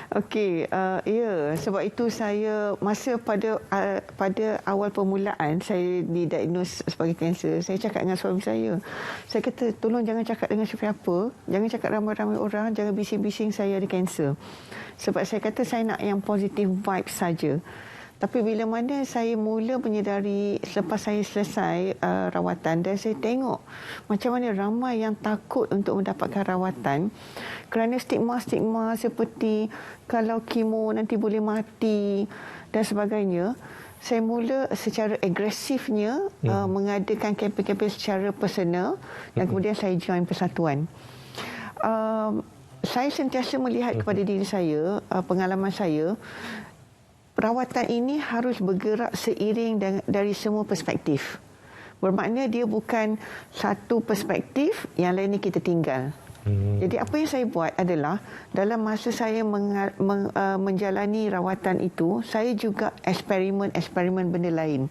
[SPEAKER 13] Okey, ya, sebab itu saya masa pada awal permulaan saya didiagnos sebagai kanser, saya cakap dengan suami saya kata tolong jangan cakap dengan siapa-siapa, jangan cakap ramai-ramai orang, jangan bising-bising saya ada kanser. Sebab saya kata saya nak yang positive vibe saja. Tapi bila mana saya mula menyedari selepas saya selesai rawatan, dan saya tengok macam mana ramai yang takut untuk mendapatkan rawatan kerana stigma-stigma seperti kalau kemo nanti boleh mati dan sebagainya, saya mula secara agresifnya mengadakan kempen-kempen secara personal, dan kemudian saya join persatuan. Saya sentiasa melihat kepada diri saya, pengalaman saya, rawatan ini harus bergerak seiring dari semua perspektif. Bermakna dia bukan satu perspektif, yang lain ni kita tinggal. Jadi apa yang saya buat adalah dalam masa saya menjalani rawatan itu, saya juga eksperimen benda lain.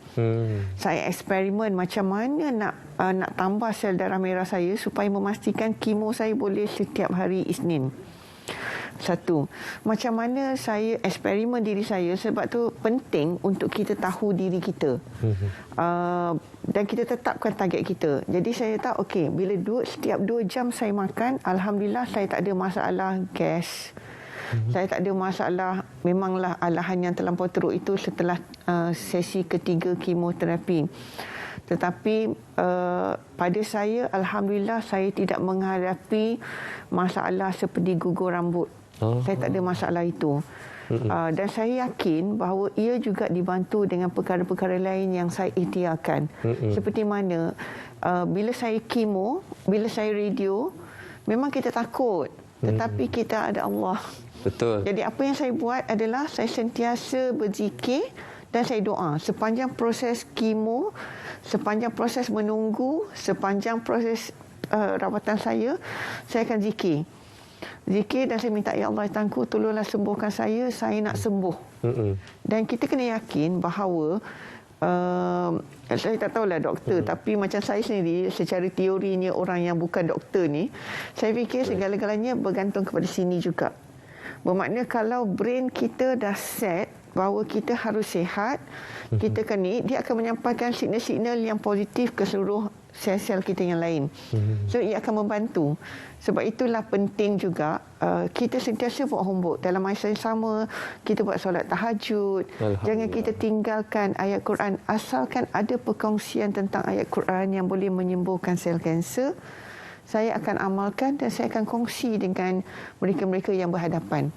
[SPEAKER 13] Saya eksperimen macam mana nak tambah sel darah merah saya supaya memastikan kemo saya boleh setiap hari Isnin. Satu, macam mana saya eksperimen diri saya, sebab tu penting untuk kita tahu diri kita. Dan kita tetapkan target kita. Jadi saya tahu, okey, bila setiap 2 jam saya makan, alhamdulillah saya tak ada masalah gas. Saya tak ada masalah, memanglah alahan yang terlampau teruk itu setelah sesi ketiga kemoterapi. Tetapi pada saya, alhamdulillah saya tidak menghadapi masalah seperti gugur rambut. Saya tak ada masalah itu. Dan saya yakin bahawa ia juga dibantu dengan perkara-perkara lain yang saya ikhtiarkan. Seperti mana bila saya kemo, bila saya radio, memang kita takut, tetapi kita ada Allah.
[SPEAKER 1] Betul.
[SPEAKER 13] Jadi apa yang saya buat adalah saya sentiasa berzikir dan saya doa sepanjang proses kemo, sepanjang proses menunggu, sepanjang proses rawatan saya akan zikir dan saya minta, ya Allah Tuhanku, tolonglah sembuhkan saya nak sembuh. Dan kita kena yakin bahawa saya tak tahulah doktor, tapi macam saya sendiri, secara teorinya orang yang bukan doktor ni, saya fikir segala-galanya bergantung kepada sini juga. Bermakna kalau brain kita dah set bahawa kita harus sihat, kita kan ni, dia akan menyampaikan signal-signal yang positif ke seluruh sel-sel kita yang lain. So ia akan membantu. Sebab itulah penting juga kita sentiasa buat homework. Dalam masa yang sama, kita buat solat tahajud. Jangan kita tinggalkan ayat Quran. Asalkan ada perkongsian tentang ayat Quran yang boleh menyembuhkan sel kanser, saya akan amalkan dan saya akan kongsi dengan mereka-mereka yang berhadapan.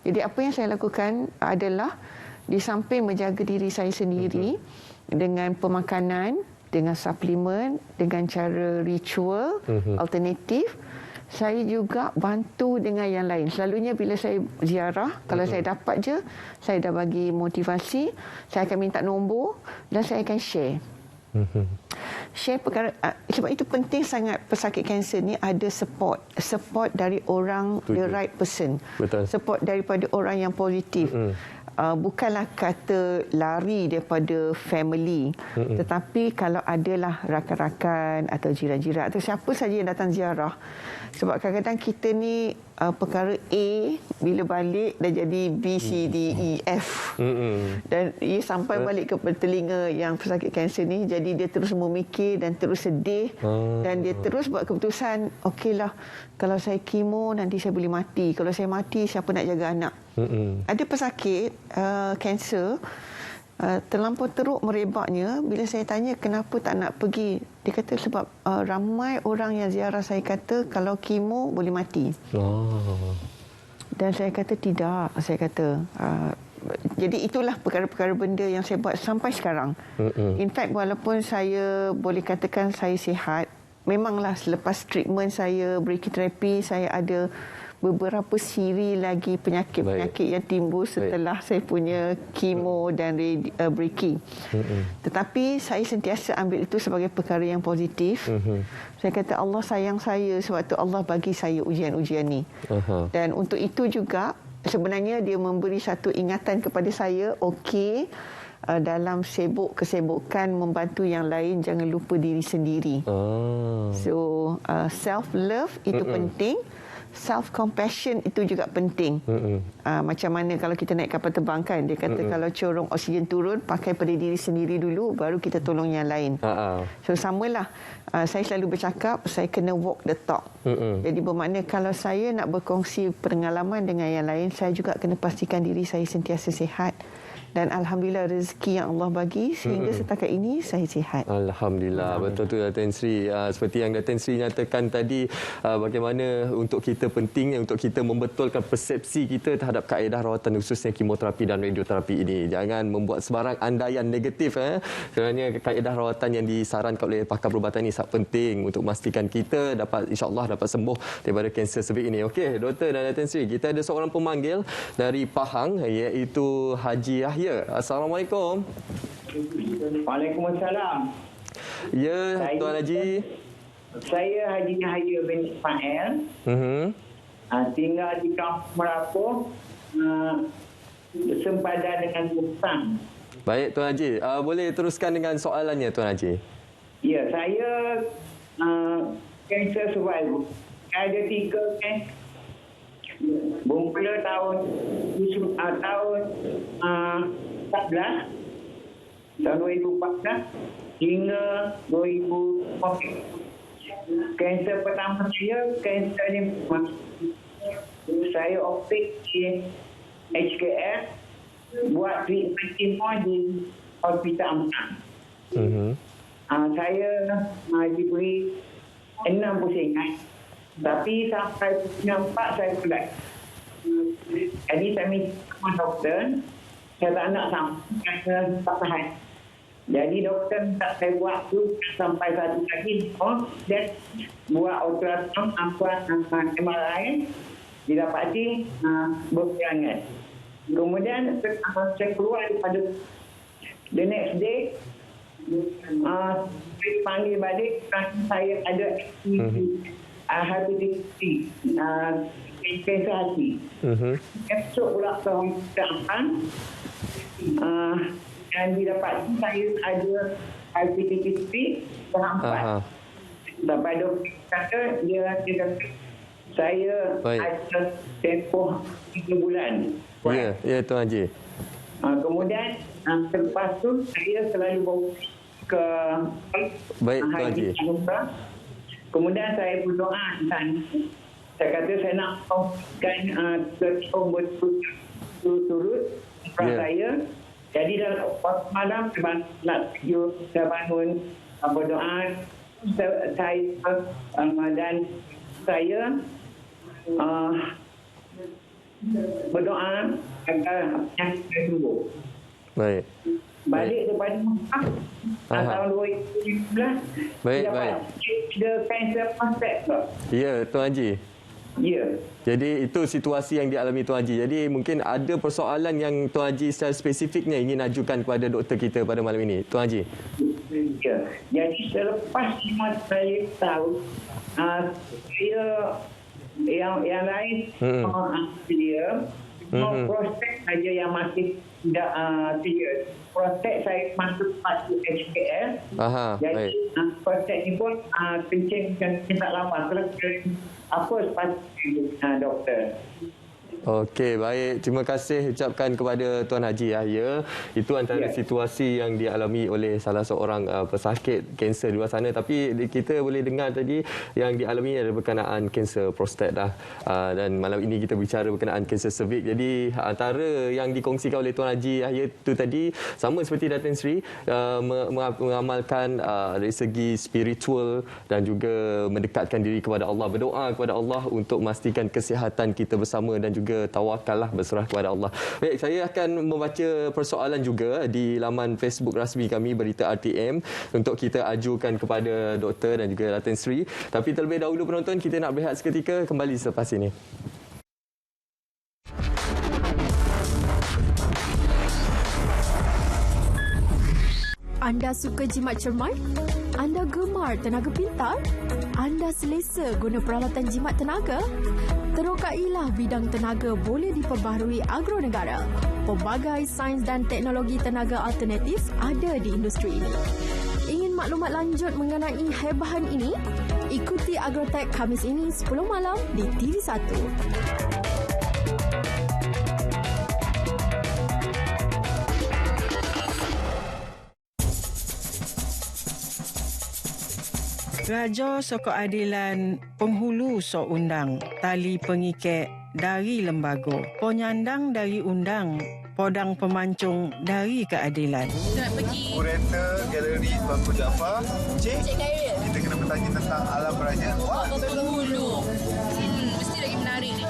[SPEAKER 13] Jadi apa yang saya lakukan adalah di samping menjaga diri saya sendiri dengan pemakanan, dengan suplemen, dengan cara ritual alternatif, saya juga bantu dengan yang lain. Selalunya bila saya ziarah, kalau saya dapat je, saya dah bagi motivasi, saya akan minta nombor dan saya akan share. Share perkara, sebab itu penting sangat pesakit kanser ni ada support dari orang, the right person.
[SPEAKER 1] Betul.
[SPEAKER 13] Support daripada orang yang positif. Bukanlah kata lari daripada family, tetapi kalau adalah rakan-rakan atau jiran-jiran atau siapa saja yang datang ziarah. Sebab kadang-kadang kita ni perkara A bila balik dah jadi B, C, D, E, F. Dan ia sampai balik ke telinga yang pesakit kanser ni, jadi dia terus memikir dan terus sedih dan dia terus buat keputusan, okeylah, kalau saya kemo nanti saya boleh mati. Kalau saya mati, siapa nak jaga anak? Ada pesakit kanser terlampau teruk merebaknya. Bila saya tanya kenapa tak nak pergi, dia kata sebab ramai orang yang ziarah saya kata kalau kemo boleh mati. Dan saya kata tidak. Saya kata jadi itulah perkara-perkara benda yang saya buat sampai sekarang. In fact, walaupun saya boleh katakan saya sihat, memanglah selepas treatment saya brachytherapy, saya ada beberapa siri lagi penyakit-penyakit yang timbul setelah saya punya kemo dan brachy. Tetapi saya sentiasa ambil itu sebagai perkara yang positif. Saya kata Allah sayang saya sebab tu Allah bagi saya ujian-ujian ni. Dan untuk itu juga sebenarnya dia memberi satu ingatan kepada saya, okey, dalam kesibukan membantu yang lain, jangan lupa diri sendiri. So self love itu penting, self compassion itu juga penting. Macam mana kalau kita naik kapal terbang kan, dia kata kalau corong oksigen turun, pakai pada diri sendiri dulu, baru kita tolong yang lain. So samalah, saya selalu bercakap saya kena walk the talk. Jadi bermakna kalau saya nak berkongsi pengalaman dengan yang lain, saya juga kena pastikan diri saya sentiasa sihat. Dan Alhamdulillah rezeki yang Allah bagi sehingga setakat ini saya sihat.
[SPEAKER 1] Alhamdulillah. Betul tu Datin Sri. Seperti yang Datin Sri nyatakan tadi, bagaimana untuk kita penting untuk kita membetulkan persepsi kita terhadap kaedah rawatan khususnya kemoterapi dan radioterapi ini. Jangan membuat sebarang andaian negatif. Kerana kaedah rawatan yang disarankan oleh pakar perubatan ini sangat penting untuk memastikan kita dapat insya-Allah dapat sembuh daripada kanser cervix ini. Okey, Doktor dan Datin Sri, kita ada seorang pemanggil dari Pahang iaitu Haji Yahya. Assalamualaikum.
[SPEAKER 16] Waalaikumsalam.
[SPEAKER 1] Ya, Tuan Haji.
[SPEAKER 16] Saya Haji Yahya bin Ismail. Tinggal di Kampung Merapoh, sempadan dengan Bukang.
[SPEAKER 1] Baik, Tuan Haji. Boleh teruskan dengan soalannya, Tuan Haji?
[SPEAKER 16] Ya, saya kanser survival. Saya ada 3 kanser. Bermula tahun 2014 hingga 2014. Kanser pertama kanser ni saya optik di HKS, buat treatment kemo di Hospital Amsan. Saya diberi 6 pusingan. Tapi sampai nampak saya pelat. Jadi saya minta sama doktor, saya tak nak tak tahan. Jadi doktor minta saya buat tu sampai satu kali, dan buat ultrasound MRI, didapati berkurangan. Kemudian saya keluar daripada the next day, saya panggil balik kerana saya ada hepatitis kanser hati. Esok pula ke hospital dan didapati saya ada hepatitis B tahap 4. Sampai doktor kata dia kata saya ada tempoh 3 bulan.
[SPEAKER 1] Ya, Tuan Haji.
[SPEAKER 16] Kemudian selepas tu saya selalu bawa ke
[SPEAKER 1] Tuan Haji.
[SPEAKER 16] Kemudian saya berdoa di sana. Saya kata saya nak kongsikan turut saya. Jadi dalam malam saya bangun berdoa. Saya dan saya berdoa agar saya sembuh.
[SPEAKER 1] Baik.
[SPEAKER 16] Balik daripada Mekah tahun 2015.
[SPEAKER 1] Baik.
[SPEAKER 16] Ada kanser prostat.
[SPEAKER 1] Ya, Tuan Haji.
[SPEAKER 16] Ya.
[SPEAKER 1] Jadi itu situasi yang dialami Tuan Haji. Jadi mungkin ada persoalan yang Tuan Haji secara spesifiknya ingin ajukan kepada doktor kita pada malam ini. Tuan Haji.
[SPEAKER 16] Ya. Jadi selepas 5 saya tahu, saya yang lain dia prostat saja yang masih tidak serius. Prostat saya masuk pada HKS. Jadi prostat ni pun kencing dan tak lama. Apa sepatutnya doktor?
[SPEAKER 1] Okey, baik. Terima kasih ucapkan kepada Tuan Haji Yahya. Itu antara situasi yang dialami oleh salah seorang pesakit kanser di luar sana. Tapi kita boleh dengar tadi yang dialami adalah berkenaan kanser prostat dah. Dan malam ini kita bicara berkenaan kanser cervix. Jadi antara yang dikongsikan oleh Tuan Haji Yahya itu tadi sama seperti Datin Sri, mengamalkan dari segi spiritual dan juga mendekatkan diri kepada Allah, berdoa kepada Allah untuk memastikan kesihatan kita bersama dan juga juga tawakallah, berserah kepada Allah. Baik, saya akan membaca persoalan juga di laman Facebook rasmi kami Berita RTM untuk kita ajukan kepada Doktor dan juga Datin Sri. Tapi terlebih dahulu penonton, kita nak berehat seketika, kembali selepas ini.
[SPEAKER 11] Anda suka jimat cermat? Anda gemar tenaga pintar? Anda selesa guna peralatan jimat tenaga? Terokailah bidang tenaga boleh diperbaharui Agro Negara. Pelbagai sains dan teknologi tenaga alternatif ada di industri ini. Ingin maklumat lanjut mengenai hebahan ini? Ikuti Agrotech Khamis ini 10 malam di TV1.
[SPEAKER 17] Raja Sokok Adilan penghulu sok undang, tali pengikek dari lembaga, penyandang dari undang, podang pemancung dari keadilan.
[SPEAKER 18] Nak pergi kurator galeri Tuanku Jaafar. Cik Khairil, kita kena bertanya tentang alam raja. Wah, penghulu. Mesti lagi menarik ni.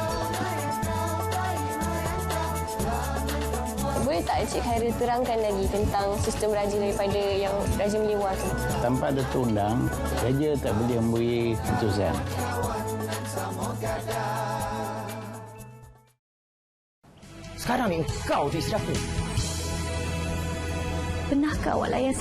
[SPEAKER 19] Boleh tak Cik Khairil terangkan lagi tentang sistem raja daripada yang Raja Melewah tu?
[SPEAKER 20] Tanpa ada undang, raja tak boleh memberi keputusan.
[SPEAKER 21] Sekarang ni kau jadi siapa?
[SPEAKER 19] Pernahkah awak layan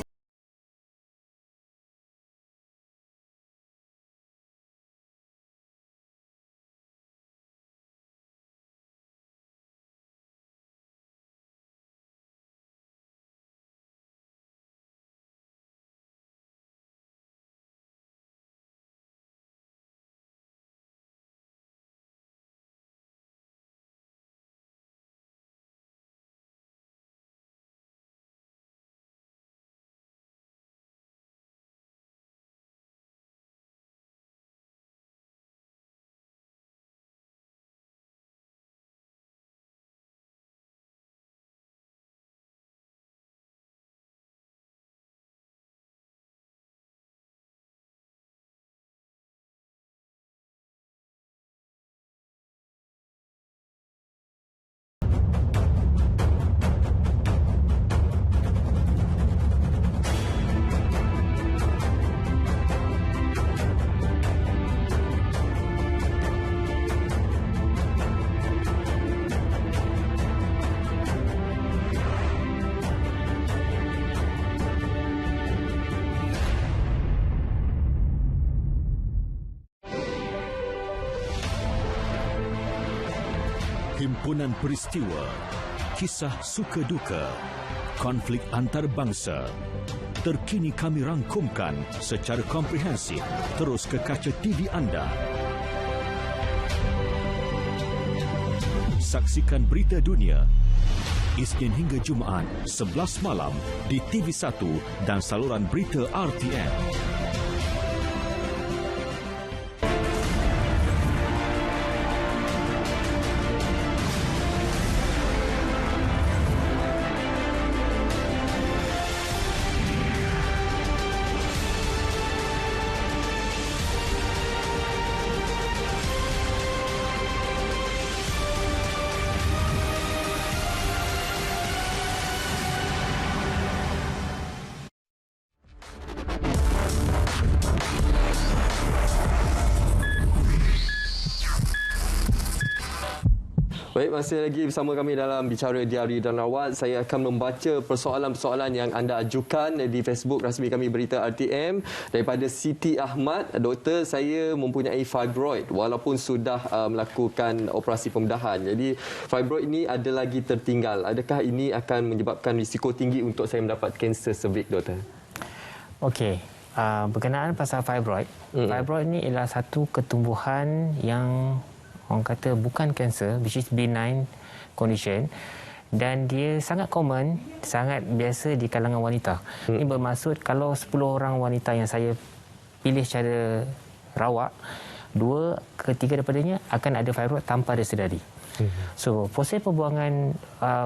[SPEAKER 22] Himpunan peristiwa, kisah suka duka, konflik antarabangsa. Terkini kami rangkumkan secara komprehensif terus ke kaca TV anda. Saksikan berita dunia Isnin hingga Jumaat 11 malam di TV1 dan saluran berita RTM.
[SPEAKER 1] Baik, masih lagi bersama kami dalam Bicara Diari dan Rawat. Saya akan membaca persoalan-persoalan yang anda ajukan di Facebook rasmi kami Berita RTM. Daripada Siti Ahmad, Doktor, saya mempunyai fibroid walaupun sudah melakukan operasi pembedahan. Jadi fibroid ini ada lagi tertinggal. Adakah ini akan menyebabkan risiko tinggi untuk saya mendapat kanser cervix, Doktor?
[SPEAKER 2] Okey. Berkenaan pasal fibroid, fibroid ini ialah satu ketumbuhan yang orang kata bukan kanser, which is benign condition, dan dia sangat common, sangat biasa di kalangan wanita. Ini bermaksud kalau 10 orang wanita yang saya pilih secara rawak, 2 ke 3 daripadanya akan ada fibroid tanpa dia sedari. So, proses pembuangan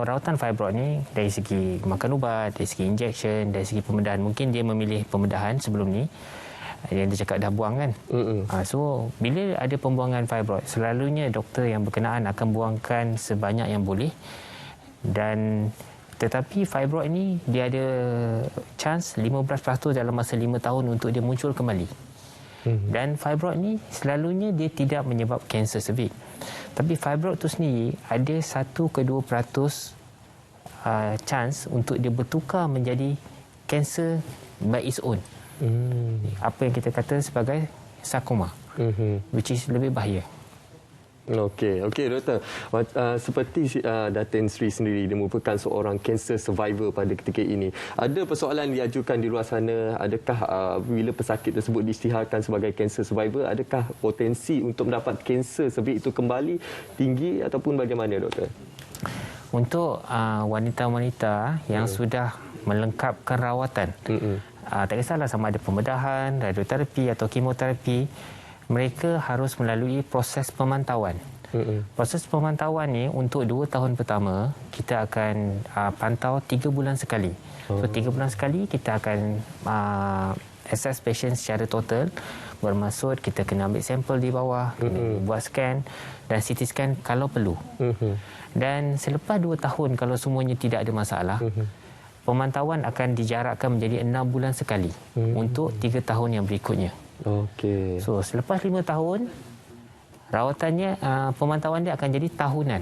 [SPEAKER 2] rawatan fibroid ni dari segi makan ubat, dari segi injection, dari segi pembedahan, mungkin dia memilih pembedahan sebelum ni. yang dia cakap dah buang kan. So bila ada pembuangan fibroid, selalunya doktor yang berkenaan akan buangkan sebanyak yang boleh. Dan tetapi fibroid ni dia ada chance 15% dalam masa 5 tahun untuk dia muncul kembali. Dan fibroid ni selalunya dia tidak menyebab kanser cervix. Tapi fibroid tu sendiri ada 1 ke 2% chance untuk dia bertukar menjadi kanser by its own. Apa yang kita kata sebagai sarkoma, which is lebih bahaya.
[SPEAKER 1] Okey, doktor. Seperti Datin Sri sendiri, dia merupakan seorang cancer survivor pada ketika ini. Ada persoalan diajukan di luar sana, adakah bila pesakit tersebut diisytiharkan sebagai cancer survivor, adakah potensi untuk mendapat kanser cervix itu kembali tinggi ataupun bagaimana, doktor?
[SPEAKER 2] Untuk wanita-wanita yang sudah melengkapkan rawatan, tak kisahlah sama ada pembedahan, radioterapi atau kemoterapi, mereka harus melalui proses pemantauan. Proses pemantauan ni untuk 2 tahun pertama, kita akan pantau 3 bulan sekali. So 3 bulan sekali kita akan assess patient secara total. Bermaksud kita kena ambil sampel di bawah, kena buat scan dan CT scan kalau perlu. Dan selepas 2 tahun kalau semuanya tidak ada masalah, pemantauan akan dijarakkan menjadi 6 bulan sekali untuk 3 tahun yang berikutnya.
[SPEAKER 1] Okey.
[SPEAKER 2] So selepas 5 tahun, rawatannya, pemantauan dia akan jadi tahunan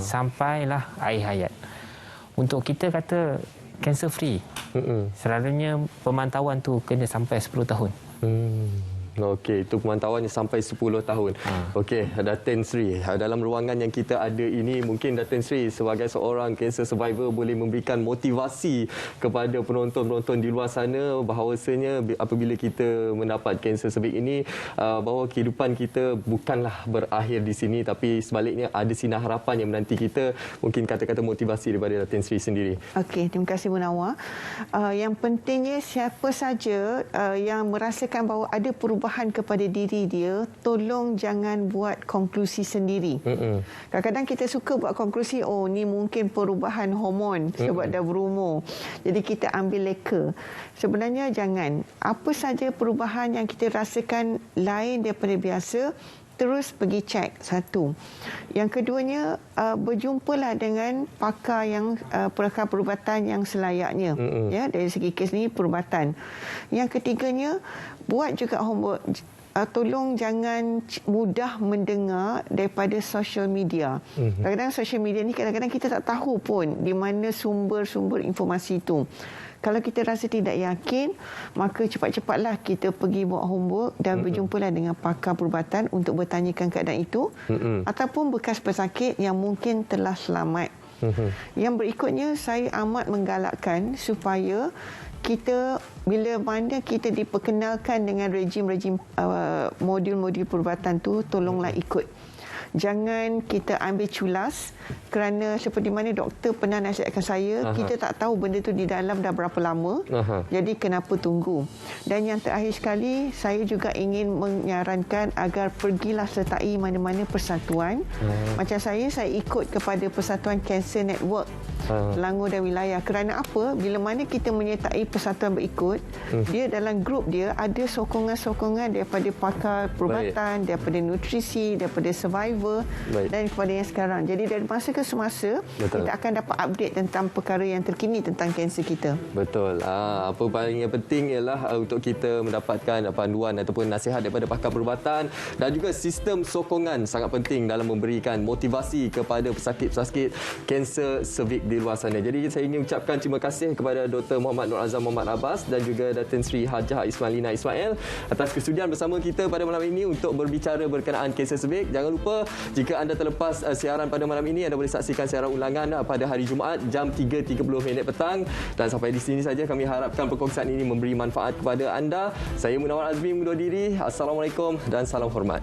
[SPEAKER 2] sampailah akhir hayat. Untuk kita kata cancer free, selalunya pemantauan tu kena sampai 10 tahun.
[SPEAKER 1] Okey, itu pemantauannya sampai 10 tahun. Okey, Datin Sri, dalam ruangan yang kita ada ini, mungkin Datin Sri sebagai seorang cancer survivor boleh memberikan motivasi kepada penonton-penonton di luar sana bahawasanya apabila kita mendapat kanser cervix ini, bahawa kehidupan kita bukanlah berakhir di sini, tapi sebaliknya ada sinar harapan yang menanti kita. Mungkin kata-kata motivasi daripada Datin Sri sendiri.
[SPEAKER 13] Okey, terima kasih Munawar. Yang pentingnya siapa saja yang merasakan bahawa ada perubahan kepada diri dia, tolong jangan buat konklusi sendiri. Kadang-kadang kita suka buat konklusi, oh ni mungkin perubahan hormon sebab dah berumur, jadi kita ambil leka. Sebenarnya jangan. Apa saja perubahan yang kita rasakan lain daripada biasa, terus pergi cek. Satu. Yang keduanya, berjumpalah dengan pakar yang pakar perubatan yang selayaknya. Ya, dari segi kes ni perubatan. Yang ketiganya, buat juga homework. Tolong jangan mudah mendengar daripada social media. Kadang-kadang social media ni kadang-kadang kita tak tahu pun di mana sumber-sumber informasi itu. Kalau kita rasa tidak yakin, maka cepat-cepatlah kita pergi buat homework dan berjumpalah dengan pakar perubatan untuk bertanyakan keadaan itu, ataupun bekas pesakit yang mungkin telah selamat. Yang berikutnya, saya amat menggalakkan supaya kita, bila mana kita diperkenalkan dengan rejim-rejim modul-modul perubatan tu, tolonglah ikut. Jangan kita ambil culas, kerana seperti mana doktor pernah nasihatkan saya, kita tak tahu benda tu di dalam dah berapa lama. Jadi kenapa tunggu? Dan yang terakhir sekali, saya juga ingin menyarankan agar pergilah sertai mana-mana persatuan. Macam saya ikut kepada Persatuan Cancer Network Selangor dan wilayah. Kerana apa? Bila mana kita menyertai persatuan berikut, dia dalam grup dia ada sokongan-sokongan daripada pakar perubatan, daripada nutrisi, daripada survivor, dan kepada yang sekarang. Jadi dari masa ke semasa, kita akan dapat update tentang perkara yang terkini tentang kanser kita.
[SPEAKER 1] Betul. Apa paling yang penting ialah untuk kita mendapatkan panduan ataupun nasihat daripada pakar perubatan, dan juga sistem sokongan sangat penting dalam memberikan motivasi kepada pesakit-pesakit kanser cervix di luar sana. Jadi saya ingin ucapkan terima kasih kepada Dr. Muhammad Nur Azam Muhammad Abbas dan juga Datin Sri Hajah Ismailina Ismail atas kesudian bersama kita pada malam ini untuk berbicara berkenaan kanser cervix. Jangan lupa, jika anda terlepas siaran pada malam ini, anda boleh saksikan siaran ulangan pada hari Jumaat jam 3.30 petang. Dan sampai di sini saja, kami harapkan perkongsian ini memberi manfaat kepada anda. Saya Munawar Azmi mengundur diri. Assalamualaikum dan salam hormat.